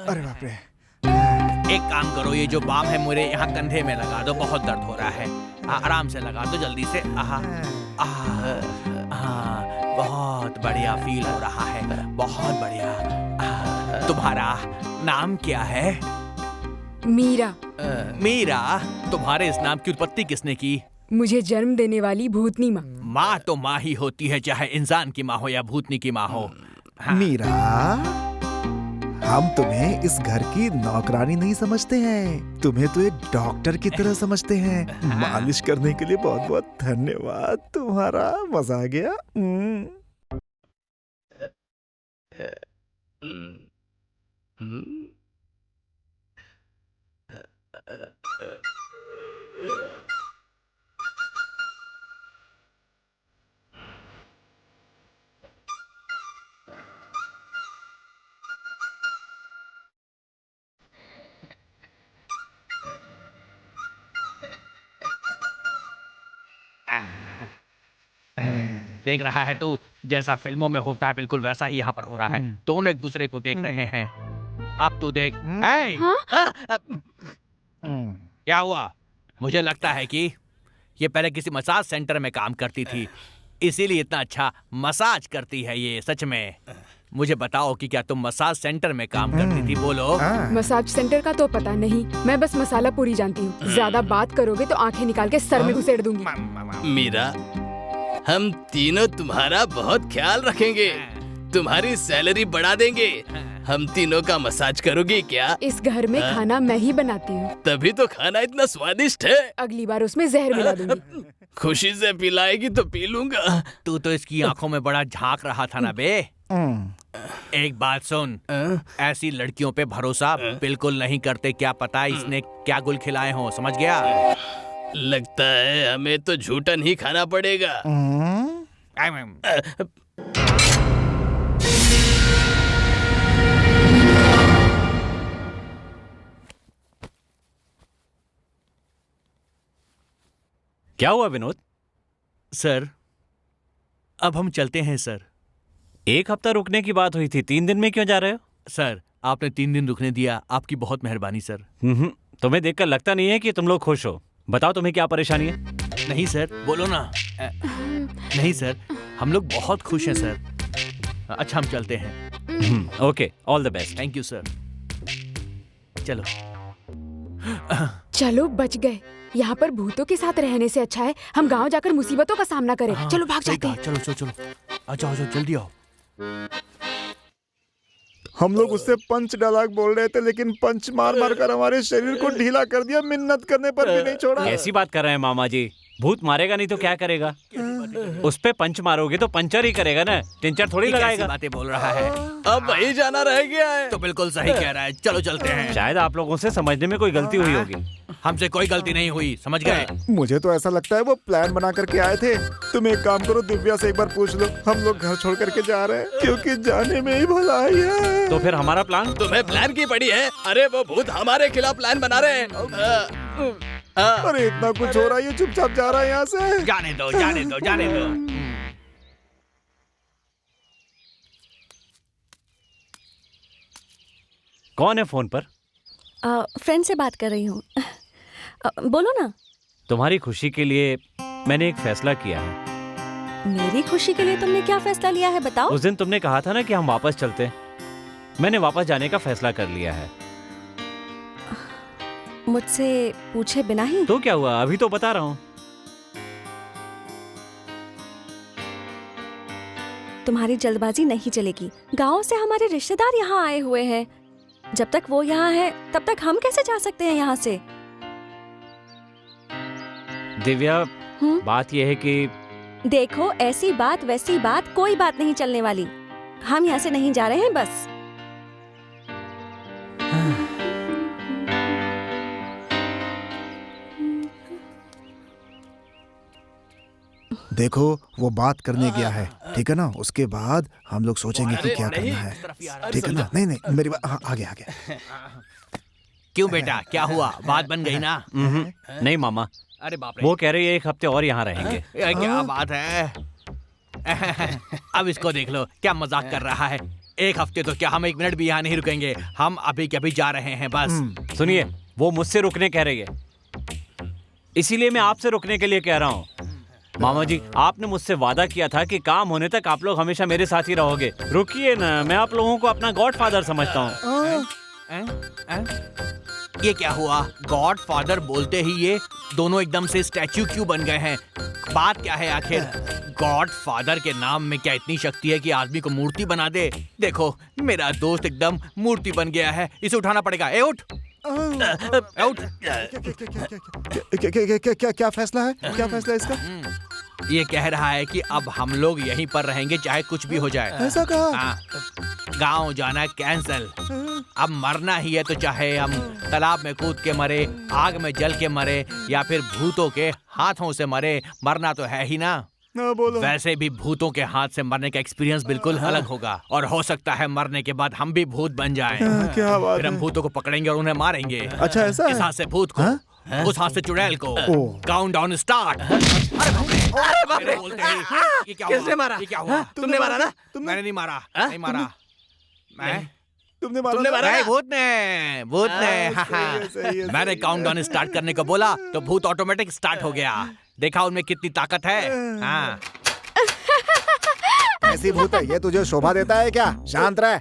अरे बाप रे। एक काम करो, ये जो बाम है मेरे यहाँ कंधे में लगा दो, बहुत दर्द हो रहा है। आराम से लगा दो जल्दी से। बहुत बढ़िया फील हो रहा है, बहुत बढ़िया। तुम्हारा नाम क्या है? मीरा। मीरा, तुम्हारे इस नाम की उत्पत्ति किसने की? मुझे जन्म देने वाली भूतनी माँ। माँ तो माँ ही होती है, चाहे इंसान की माँ हो या भूतनी की माँ हो। मीरा, हम तुम्हें इस घर की नौकरानी नहीं समझते हैं, तुम्हें तो एक डॉक्टर की तरह समझते हैं। मालिश करने के लिए बहुत बहुत धन्यवाद तुम्हारा, मजा आ गया। देख रहा है तू, जैसा फिल्मों में होता है बिल्कुल वैसा ही यहाँ पर हो रहा है। दोनों एक दूसरे को देख रहे हैं। अब तू देख। क्या हुआ? मुझे लगता है कि ये पहले किसी मसाज सेंटर में काम करती थी, इसीलिए इतना अच्छा मसाज करती है ये। सच में मुझे बताओ कि क्या तुम मसाज सेंटर में काम करती थी? बोलो। मसाज सेंटर का तो पता नहीं, मैं बस मसाला पूरी जानती हूँ। ज्यादा बात करोगे तो आंखें निकाल के सर में घुसेड़ दूंगी। मीरा, हम तीनों तुम्हारा बहुत ख्याल रखेंगे, तुम्हारी सैलरी बढ़ा देंगे। हम तीनों का मसाज करोगी क्या? इस घर में खाना मैं ही बनाती हूँ, तभी तो खाना इतना स्वादिष्ट है। अगली बार उसमें जहर मिला दूंगी। खुशी से पिलाएगी तो पी लूंगा। तू तो इसकी आंखों में बड़ा झांक रहा था ना बे। एक बात सुन, ऐसी लड़कियों पे भरोसा बिल्कुल नहीं करते। क्या पता इसने क्या गुल खिलाए हों, समझ गया? लगता है हमें तो झूठन ही खाना पड़ेगा। क्या हुआ विनोद? सर, अब हम चलते हैं सर। एक हफ्ता रुकने की बात हुई थी, 3 दिन में क्यों जा रहे हो? सर, आपने 3 दिन रुकने दिया, आपकी बहुत मेहरबानी सर। तुम्हें देखकर लगता नहीं है कि तुम लोग खुश हो। बताओ तुम्हें क्या परेशानी है? नहीं सर, बोलो ना। नहीं सर, हम लोग बहुत खुश हैं सर। अच्छा, हम चलते हैं। Okay, all the best. Thank you sir. चलो। चलो, बच गए। यहाँ पर भूतों के साथ रहने से अच्छा है हम गांव जाकर मुसीबतों का सामना करें। चलो भाग जाते हैं। चलो चलो चलो, आ जाओ जल्दी आओ। हम लोग उससे पंच डायलॉग बोल रहे थे, लेकिन पंच मार मार कर हमारे शरीर को ढीला कर दिया, मिन्नत करने पर भी नहीं छोड़ा। कैसी बात कर रहे हैं मामा जी? भूत मारेगा नहीं तो क्या करेगा? उस पे पंच मारोगे तो पंचर ही करेगा ना, टिंचर थोड़ी लगाएगा। बातें बोल रहा है। अब वही जाना रह गया है। तो बिल्कुल सही कह रहा है, चलो चलते हैं। शायद आप लोगों से समझने में कोई गलती हुई होगी। हमसे कोई गलती नहीं हुई, समझ गए? मुझे तो ऐसा लगता है वो प्लान बना करके आए थे। तुम एक काम करो, दिव्या से एक बार पूछ लो, हम लोग घर छोड़ करके जा रहे हैं, क्योंकि जाने में ही भलाई है। तो फिर हमारा प्लान? तुम्हें प्लान की पड़ी है? अरे वो भूत हमारे खिलाफ प्लान बना रहे हैं। अरे इतना कुछ हो रहा है, ये चुपचाप जा रहा है यहाँ से। जाने दो जाने दो जाने दो। कौन है फोन पर? फ्रेंड से बात कर रही हूँ। बोलो ना। तुम्हारी खुशी के लिए मैंने एक फैसला किया है। मेरी खुशी के लिए तुमने क्या फैसला लिया है, बताओ। उस दिन तुमने कहा था ना कि हम वापस चलते। मैंने वापस जाने का फैसला कर लिया है। मुझसे पूछे बिना ही? तो क्या हुआ, अभी तो बता रहा हूँ। तुम्हारी जल्दबाजी नहीं चलेगी। गांव से हमारे रिश्तेदार यहाँ आए हुए हैं। जब तक वो यहाँ है तब तक हम कैसे जा सकते हैं यहाँ से? दिव्या, बात यह है कि देखो, ऐसी बात वैसी बात कोई बात नहीं चलने वाली। हम यहाँ से नहीं जा रहे हैं बस। देखो वो बात करने गया है, ठीक है ना? उसके बाद हम लोग सोचेंगे कि क्या करना है, ठीक है ना? नहीं नहीं मेरी बात, हाँ आगे आगे। क्यों बेटा, क्या हुआ? बात बन गई ना? नहीं मामा, अरे बाप रे, वो कह रही है 1 हफ्ते और यहाँ रहेंगे। ये क्या बात है? अब इसको देख लो, क्या मजाक कर रहा है। 1 हफ्ते तो क्या, हम 1 मिनट भी यहाँ नहीं रुकेंगे। हम अभी के अभी जा रहे हैं बस। सुनिए, वो मुझसे रुकने कह रही है, इसीलिए मैं आपसे रुकने के लिए कह रहा हूँ। मामा जी, आपने मुझसे वादा किया था कि काम होने तक आप लोग हमेशा मेरे साथ ही रहोगे। रुकिए ना, मैं आप लोगों को अपना गॉडफादर समझता हूँ। ये क्या हुआ? गॉड फादर बोलते ही ये दोनों एकदम से स्टैच्यू क्यों बन गए हैं? बात क्या है आखिर? गॉड फादर के नाम में क्या इतनी शक्ति है कि आदमी को मूर्ति बना दे? देखो, मेरा दोस्त एकदम मूर्ति बन गया है, इसे उठाना पड़ेगा। ए उठ, उठ। क्या फैसला है? क्या फैसला है इसका? ये कह रहा है कि अब हम लोग यहीं पर रहेंगे चाहे कुछ भी हो जाए। ऐसा कहा? हाँ, गाँव जाना कैंसल। अब मरना ही है तो चाहे हम तालाब में कूद के मरे, आग में जल के मरे, या फिर भूतों के हाथों से मरे, मरना तो है ही ना। बोलो। वैसे भी भूतों के हाथ से मरने का एक्सपीरियंस बिल्कुल अलग होगा, और हो सकता है मरने के बाद हम भी भूत बन जाएं। क्या बात फिर हम है? भूतों को पकड़ेंगे और उन्हें मारेंगे। अच्छा ऐसा इस है? हाथ से भूत को, उस हाथ से चुड़ैल को। Count down start. अरे बाप रे, ये क्या किसने हुआ? मारा? ये क्या हुआ? तुमने मारा ना? मैंने नहीं मारा, नहीं मारा। मैं तुमने मारा? तुमने मारा? नहीं, भूत ने, भूत ने। मैंने काउंट डाउन स्टार्ट करने को बोला तो भूत ऑटोमेटिक स्टार्ट हो गया। देखा उनमें कितनी ताकत है। हाँ, ऐसी भूत है ये, तुझे शोभा देता है क्या? शांत रह।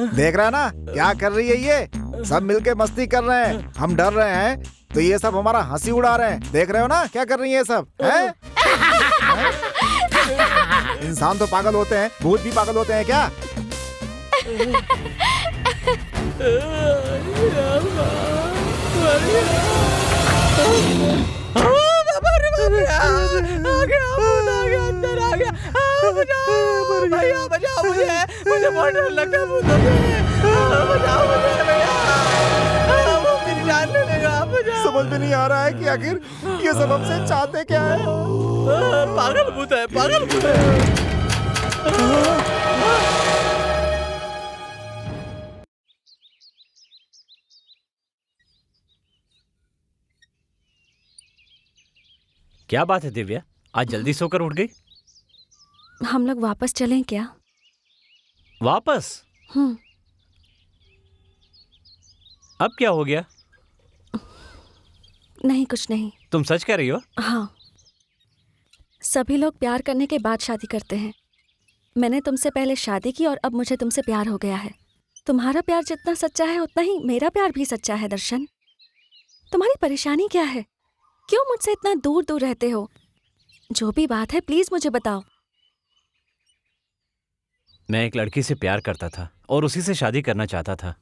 देख रहा है ना क्या कर रही है ये? सब मिलके मस्ती कर रहे हैं, हम डर रहे हैं तो ये सब हमारा हंसी उड़ा रहे हैं। देख रहे हो ना क्या कर रही है ये सब? हैं? इंसान तो पागल होते हैं, भूत भी पागल होते हैं क्या? भैया बचाओ मुझे बहुत डर लगता है भूतों से। बचाओ मुझे भैया, वो मेरी जान ले लेगा। समझ में नहीं आ रहा है कि आखिर ये सब हमसे चाहते क्या है? पागल भूत है, पागल भूत है। क्या बात है दिव्या, आज जल्दी सोकर उठ गई? हम लोग वापस चलें क्या? वापस? अब क्या हो गया? नहीं, कुछ नहीं। तुम सच कह रही हो? हाँ, सभी लोग प्यार करने के बाद शादी करते हैं। मैंने तुमसे पहले शादी की और अब मुझे तुमसे प्यार हो गया है। तुम्हारा प्यार जितना सच्चा है उतना ही मेरा प्यार भी सच्चा है। दर्शन, तुम्हारी परेशानी क्या है? क्यों मुझसे इतना दूर दूर रहते हो? जो भी बात है प्लीज मुझे बताओ। मैं एक लड़की से प्यार करता था और उसी से शादी करना चाहता था।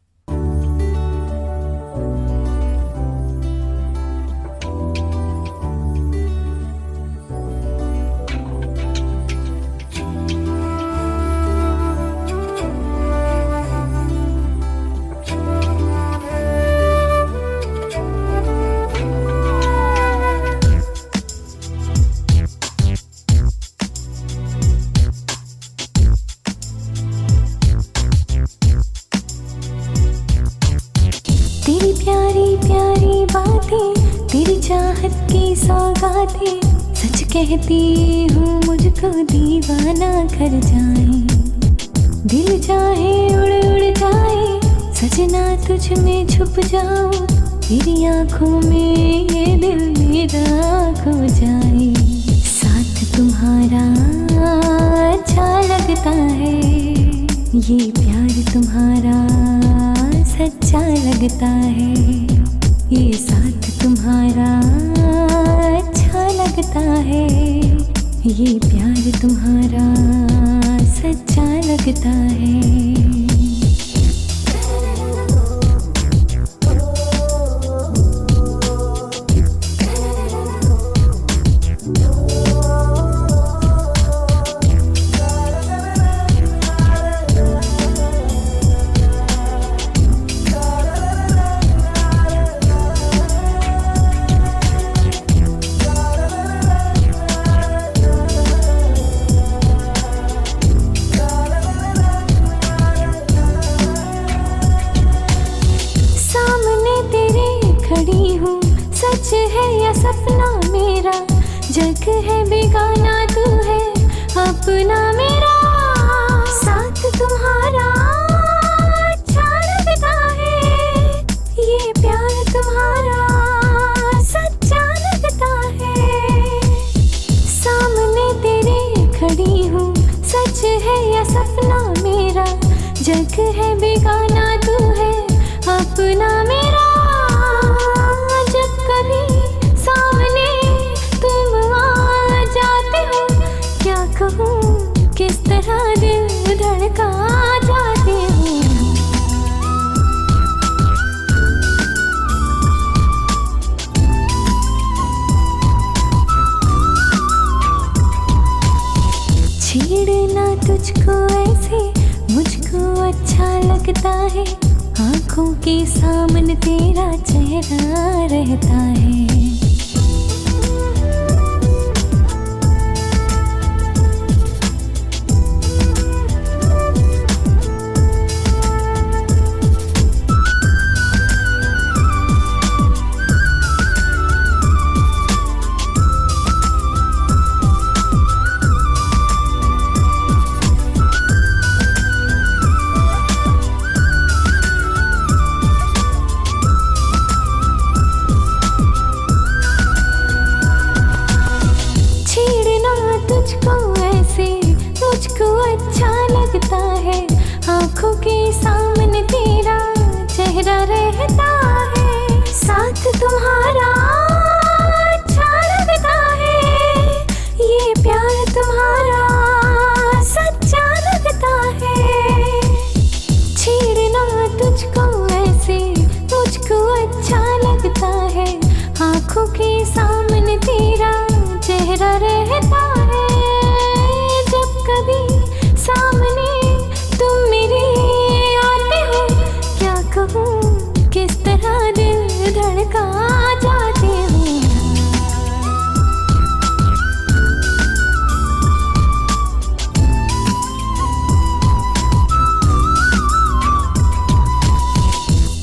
तेरी प्यारी प्यारी बातें, तेरी चाहत की सौगातें, सच कहती हूँ मुझको दीवाना कर जाए। दिल चाहे उड़ उड़ जाए, सजना तुझ में छुप जाऊं, तेरी आंखों में ये दिल मेरा खो जाए। साथ तुम्हारा अच्छा लगता है, ये प्यार तुम्हारा सच्चा लगता है, ये साथ तुम्हारा अच्छा लगता है, ये प्यार तुम्हारा सच्चा लगता है। जग है बेगाना तू है अपना मेरा, साथ तुम्हारा अच्छा लगता है, ये प्यार तुम्हारा सच्चा लगता है। सामने तेरे खड़ी हूँ, सच है या सपना मेरा, जग है बेगाना तू है अपना मेरा। जब कभी सामने तुम आ जाते हो, क्या कहूँ किस तरह दिल धड़का जाते हो। छेड़ना तुझको ऐसे मुझको अच्छा लगता है, आंखों के सामने तेरा चेहरा रहता है। तुझको ऐसे मुझको अच्छा लगता है, आंखों के सामने तेरा चेहरा रहता है। साथ तुम्हारा अच्छा लगता है, ये प्यार तुम्हारा सच्चा लगता है। छेड़ना तुझको ऐसे मुझको अच्छा लगता है, आंखों के सामने तेरा चेहरा रहता है। जब कभी सामने तुम मेरे आते हो, क्या कहूँ किस तरह दिल धड़का जाते हो।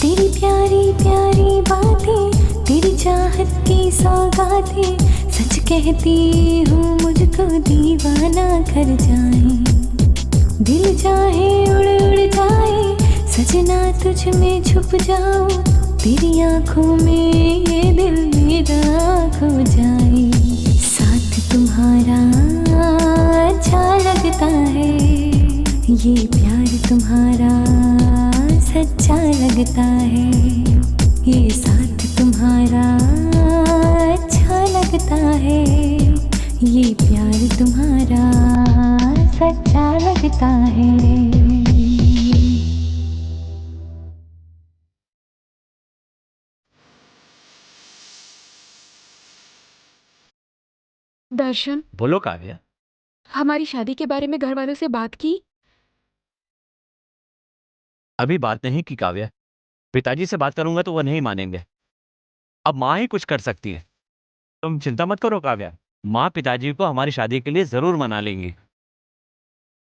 तेरी प्यारी प्यारी बातें, तेरी चाहत की सौगातें, सच कहती हूँ मुझको दीवाना कर जाए। दिल चाहे उड़ उड़ जाए, सजना तुझ में छुप जाऊं, तेरी आंखों में ये दिल मेरा खो जाए। साथ तुम्हारा अच्छा लगता है, ये प्यार तुम्हारा सच्चा लगता है। ये साथ तुम्हारा अच्छा लगता है, ये प्यार तुम्हारा सच्चा लगता है। दर्शन, बोलो काव्या। हमारी शादी के बारे में घर वालों से बात की? अभी बात नहीं की काव्या, पिताजी से बात करूंगा तो वो नहीं मानेंगे। अब माँ ही कुछ कर सकती है। तुम चिंता मत करो काव्या, माँ पिताजी को हमारी शादी के लिए जरूर मना लेंगी।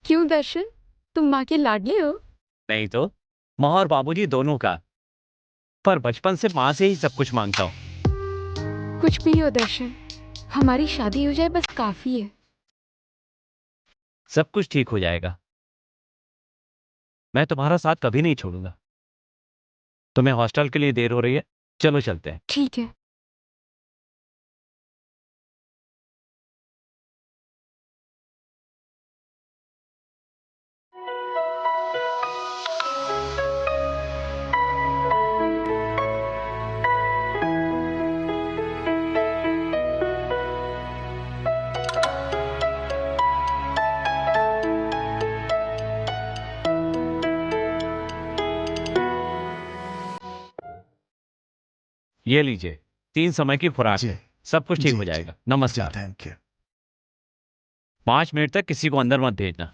क्यों दर्शन, तुम माँ के लाडले हो? नहीं तो, माँ और बाबूजी दोनों का। पर बचपन से माँ से ही सब कुछ मांगता हूँ। कुछ भी हो दर्शन, हमारी शादी हो जाए बस काफी है। सब कुछ ठीक हो जाएगा। मैं तुम्हारा साथ कभी नहीं छोड़ूंगा। तुम्हें हॉस्टल के लिए देर हो रही है, चलो चलते हैं। ठीक है। ये लीजिए 3 समय की खुराक है, सब कुछ ठीक हो जाएगा। नमस्कार। Thank you. 5 मिनट तक किसी को अंदर मत भेजना।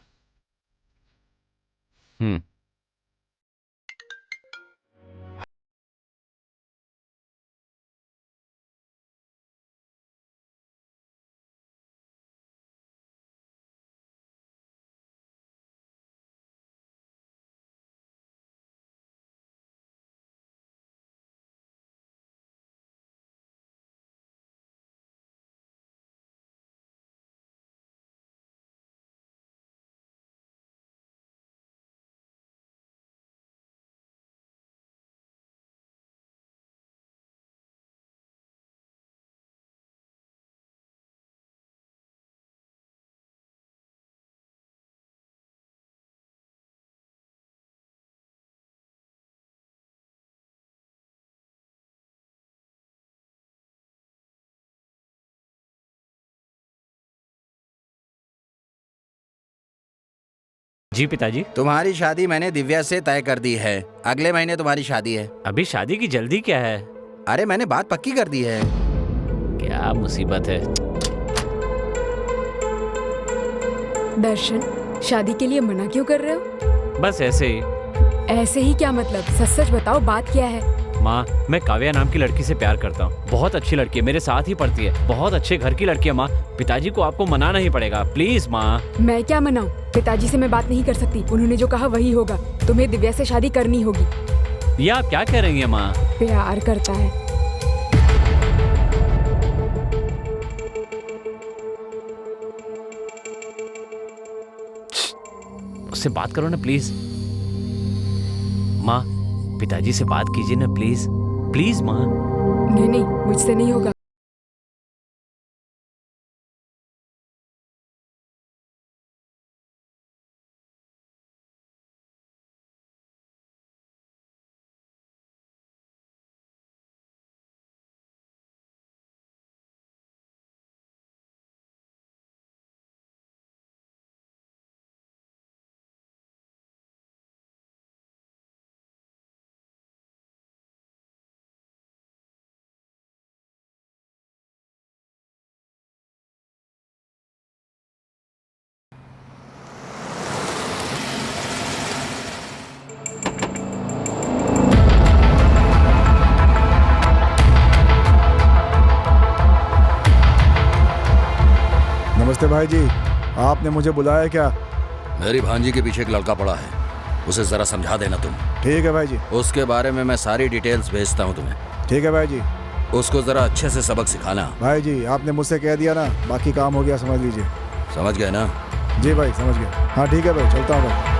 जी पिताजी। तुम्हारी शादी मैंने दिव्या से तय कर दी है। अगले महीने तुम्हारी शादी है। अभी शादी की जल्दी क्या है? अरे मैंने बात पक्की कर दी है। क्या मुसीबत है। दर्शन, शादी के लिए मना क्यों कर रहे हो? बस ऐसे ही। ऐसे ही क्या मतलब? सच सच बताओ, बात क्या है? माँ, मैं काव्या नाम की लड़की से प्यार करता हूँ। बहुत अच्छी लड़की है, मेरे साथ ही पढ़ती है, बहुत अच्छे घर की लड़की है। माँ, पिताजी को आपको मनाना ही पड़ेगा, प्लीज माँ। मैं क्या मनाऊं? पिताजी से मैं बात नहीं कर सकती। उन्होंने जो कहा वही होगा। तुम्हें दिव्या से शादी करनी होगी। ये आप क्या कह रही हैं माँ? प्यार करता है। उससे बात करो ना प्लीज। माँ, पिताजी से बात कीजिए ना प्लीज, प्लीज माँ। नहीं नहीं, मुझसे नहीं होगा। नमस्ते भाई जी, आपने मुझे बुलाया क्या? मेरी भांजी के पीछे एक लड़का पड़ा है, उसे जरा समझा देना तुम। ठीक है भाई जी। उसके बारे में मैं सारी डिटेल्स भेजता हूँ तुम्हें। ठीक है भाई जी। उसको जरा अच्छे से सबक सिखाना। भाई जी, आपने मुझसे कह दिया ना, बाकी काम हो गया, समझ लीजिए। समझ गए ना? जी भाई, समझ गया। हाँ ठीक है भाई, चलता हूँ भाई।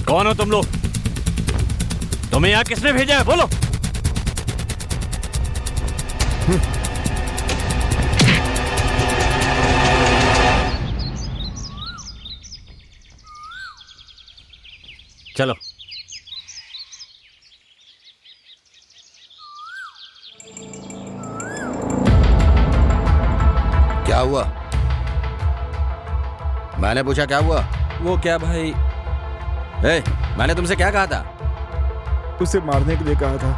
कौन हो तुम लोग? तुम्हें यहाँ किसने भेजा है? बोलो। चलो। क्या हुआ? मैंने पूछा क्या हुआ? वो क्या भाई? मैंने तुमसे क्या कहा था? उसे मारने के लिए कहा था।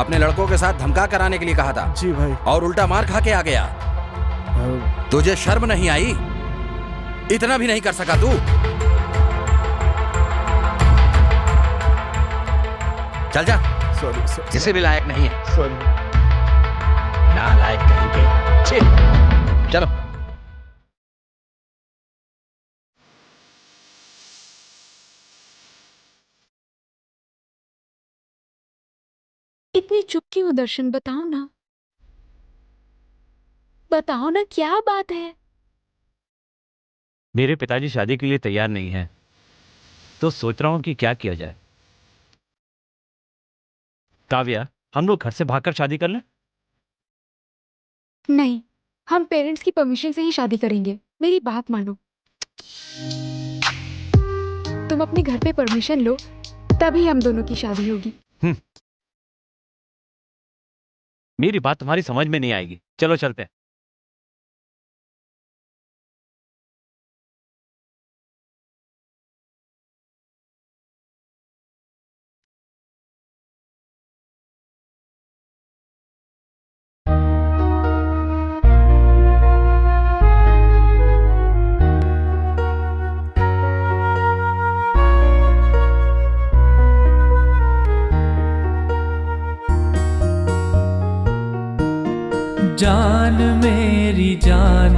अपने लड़कों के साथ धमका कराने के लिए कहा था। जी भाई। और उल्टा मार खा के आ गया। तुझे शर्म नहीं आई? इतना भी नहीं कर सका तू? चल जा। सॉरी। किसी भी लायक नहीं है। सॉरी। नालायक कहेंगे। चलो। इतनी चुप क्यों दर्शन? बताओ ना, बताओ ना क्या बात है? मेरे पिताजी शादी के लिए तैयार नहीं हैं, तो सोच रहा हूं कि क्या किया जाए। काव्या, हम लोग घर से भागकर शादी कर लें? नहीं, हम पेरेंट्स की परमिशन से ही शादी करेंगे। मेरी बात मानो। तुम अपने घर पे परमिशन लो, तभी हम दोनों की शादी होगी। मेरी बात तुम्हारी समझ में नहीं आएगी। चलो चलते हैं। जान मेरी जान,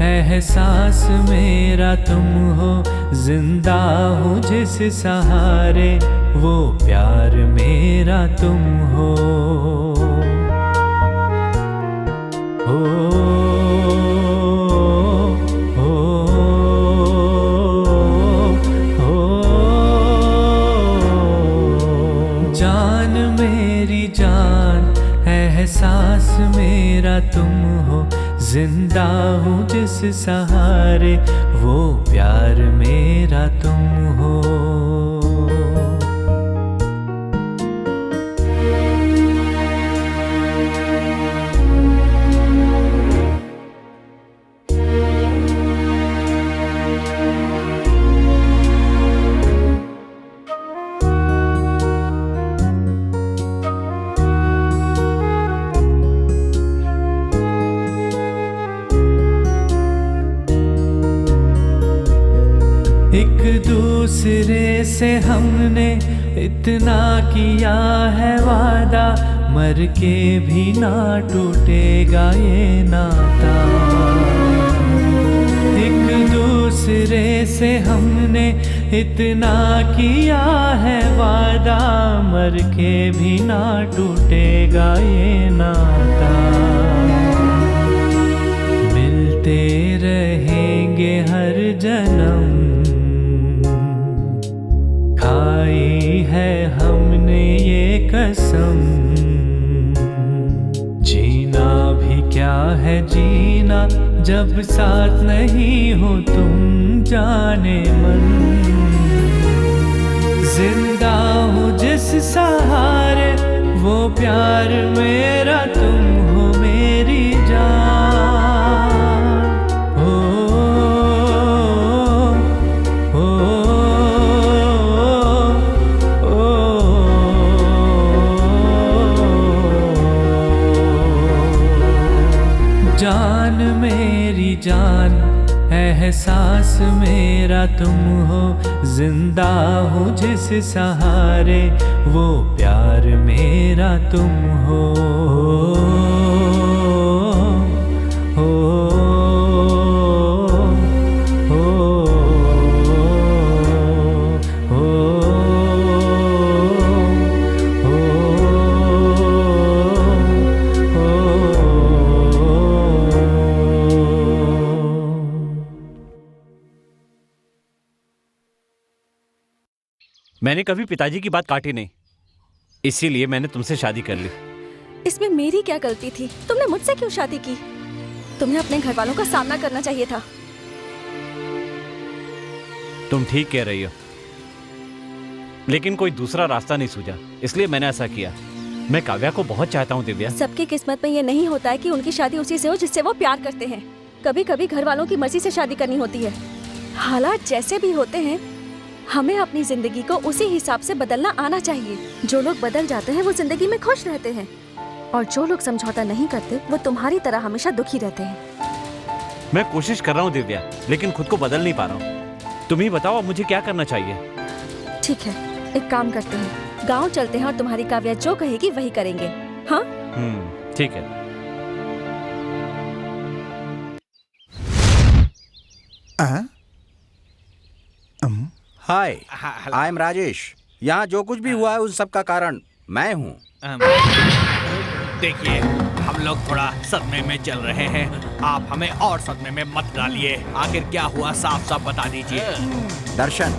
एहसास मेरा तुम हो, जिंदा हूँ जिस सहारे, वो प्यार मेरा तुम हो। जान मेरी जान, एहसास मेरा तुम हो, जिंदा हूँ जिस सहारे, वो प्यार मेरा तुम हो। एक दूसरे से हमने इतना किया है वादा, मर के भी ना टूटेगा ये नाता। एक दूसरे से हमने इतना किया है वादा, मर के भी ना टूटेगा ये नाता। मिलते रहेंगे हर जन्म, खाई है हमने ये कसम। जीना भी क्या है जीना, जब साथ नहीं हो तुम जाने मन। जिंदा हूँ जिस सहारे, वो प्यार मेरा तुम हो मेरी जान। जान मेरी जान, एहसास मेरा तुम हो, जिंदा हूँ जिस सहारे, वो प्यार मेरा तुम हो। मैंने कभी पिताजी की बात काटी नहीं, इसीलिए मैंने तुमसे शादी कर ली। इसमें मेरी क्या गलती थी? तुमने मुझसे क्यों शादी की? तुम्हें अपने घर वालों का सामना करना चाहिए था। तुम ठीक कह रही हो, लेकिन कोई दूसरा रास्ता नहीं सूझा, इसलिए मैंने ऐसा किया। मैं काव्या को बहुत चाहता हूँ दिव्या। सबकी किस्मत में ये नहीं होता है कि उनकी शादी उसी से हो जिससे वो प्यार करते हैं। कभी कभी घर वालों की मर्जी से शादी करनी होती है। हालात जैसे भी होते हैं, हमें अपनी जिंदगी को उसी हिसाब से बदलना आना चाहिए। जो लोग बदल जाते हैं वो जिंदगी में खुश रहते हैं, और जो लोग समझौता नहीं करते वो तुम्हारी तरह हमेशा दुखी रहते हैं। मैं कोशिश कर रहा हूँ दिव्या, लेकिन खुद को बदल नहीं पा रहा हूँ। तुम ही बताओ अब मुझे क्या करना चाहिए। ठीक है, एक काम करते हैं, गांव चलते हैं और तुम्हारी काव्या जो कहेगी वही करेंगे। हाँ ठीक है। हाय, आई एम राजेश। यहाँ जो कुछ भी हुआ है उस सब का कारण मैं हूँ। देखिए, हम लोग थोड़ा सदमे में चल रहे हैं, आप हमें और सदमे में मत डालिए। आखिर क्या हुआ, साफ साफ बता दीजिए। दर्शन,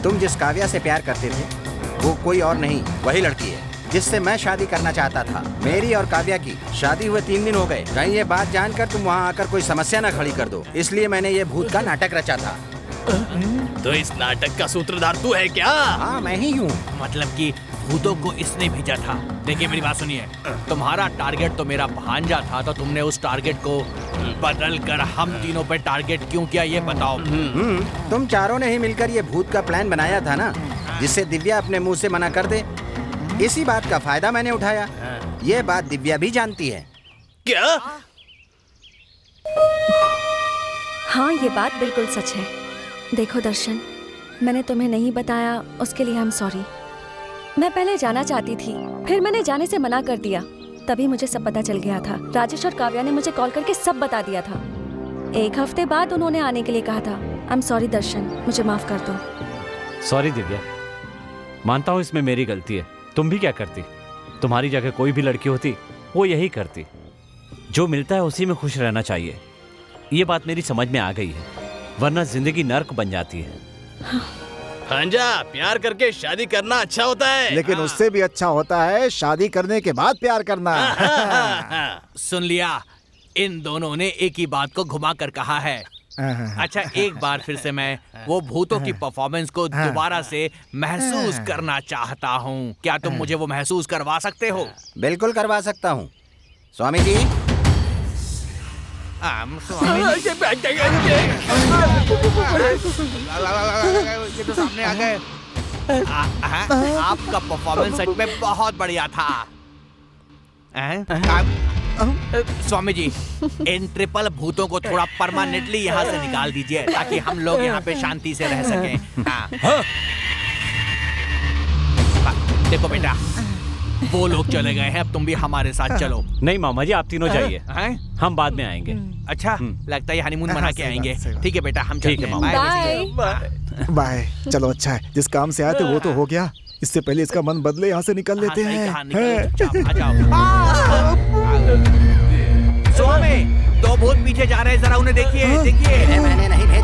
तुम जिस काव्या से प्यार करते थे वो कोई और नहीं, वही लड़की है जिससे मैं शादी करना चाहता था। मेरी और काव्या की शादी हुए 3 दिन हो गए। कहीं ये बात जानकर तुम वहाँ आकर कोई समस्या न खड़ी कर दो, इसलिए मैंने ये भूत का नाटक रचा था। तो इस नाटक का सूत्रधार तू है क्या? हाँ, मैं ही हूँ। मतलब कि भूतों को इसने भेजा था। देखिए मेरी बात सुनिए, तुम्हारा टारगेट तो मेरा भांजा था, तो तुमने उस टारगेट को बदल कर हम तीनों पे टारगेट क्यों किया, ये बताओ। तुम चारों ने ही मिलकर ये भूत का प्लान बनाया था ना, जिससे दिव्या अपने मुंह से मना कर दे। इसी बात का फायदा मैंने उठाया। ये बात दिव्या भी जानती है। क्या? हाँ, ये बात बिल्कुल सच है। देखो दर्शन, मैंने तुम्हें नहीं बताया, उसके लिए हम सॉरी। मैं पहले जाना चाहती थी, फिर मैंने जाने से मना कर दिया, तभी मुझे सब पता चल गया था। राजेश और काव्या ने मुझे कॉल करके सब बता दिया था। 1 हफ्ते बाद उन्होंने आने के लिए कहा था। आई एम सॉरी दर्शन, मुझे माफ कर दो। सॉरी दिव्या, मानता हूँ इसमें मेरी गलती है। तुम भी क्या करती? तुम्हारी जगह कोई भी लड़की होती वो यही करती। जो मिलता है उसी में खुश रहना चाहिए। ये बात मेरी समझ में आ गई है, वरना जिंदगी नर्क बन जाती है। भांजा, प्यार करके शादी करना अच्छा होता है, लेकिन उससे भी अच्छा होता है शादी करने के बाद प्यार करना। सुन लिया, इन दोनों ने एक ही बात को घुमा कर कहा है। अच्छा, एक बार फिर से मैं वो भूतों की परफॉर्मेंस को दोबारा से महसूस करना चाहता हूँ। क्या तुम मुझे वो महसूस करवा सकते हो? बिल्कुल करवा सकता हूँ स्वामी जी। ये तो सामने आ गए। आपका परफॉर्मेंस सच में बहुत बढ़िया था। स्वामी जी, इन ट्रिपल भूतों को थोड़ा परमानेंटली यहाँ से निकाल दीजिए, ताकि हम लोग यहाँ पे शांति से रह सकें। देखो बेटा, वो लोग चले गए हैं, अब तुम भी हमारे साथ चलो। नहीं मामा जी, आप तीनों जाइए, हम बाद में आएंगे। अच्छा, लगता है हनीमून मना के आएंगे। ठीक है बेटा, हम चलते हैं। बाय। बाय। चलो अच्छा है, जिस काम से आए थे वो तो हो गया। इससे पहले इसका मन बदले, यहाँ से निकल लेते हैं। स्वामी, 2 भूत पीछे जा रहे हैं, जरा उन्हें देखिए। मैंने नहीं भेजा।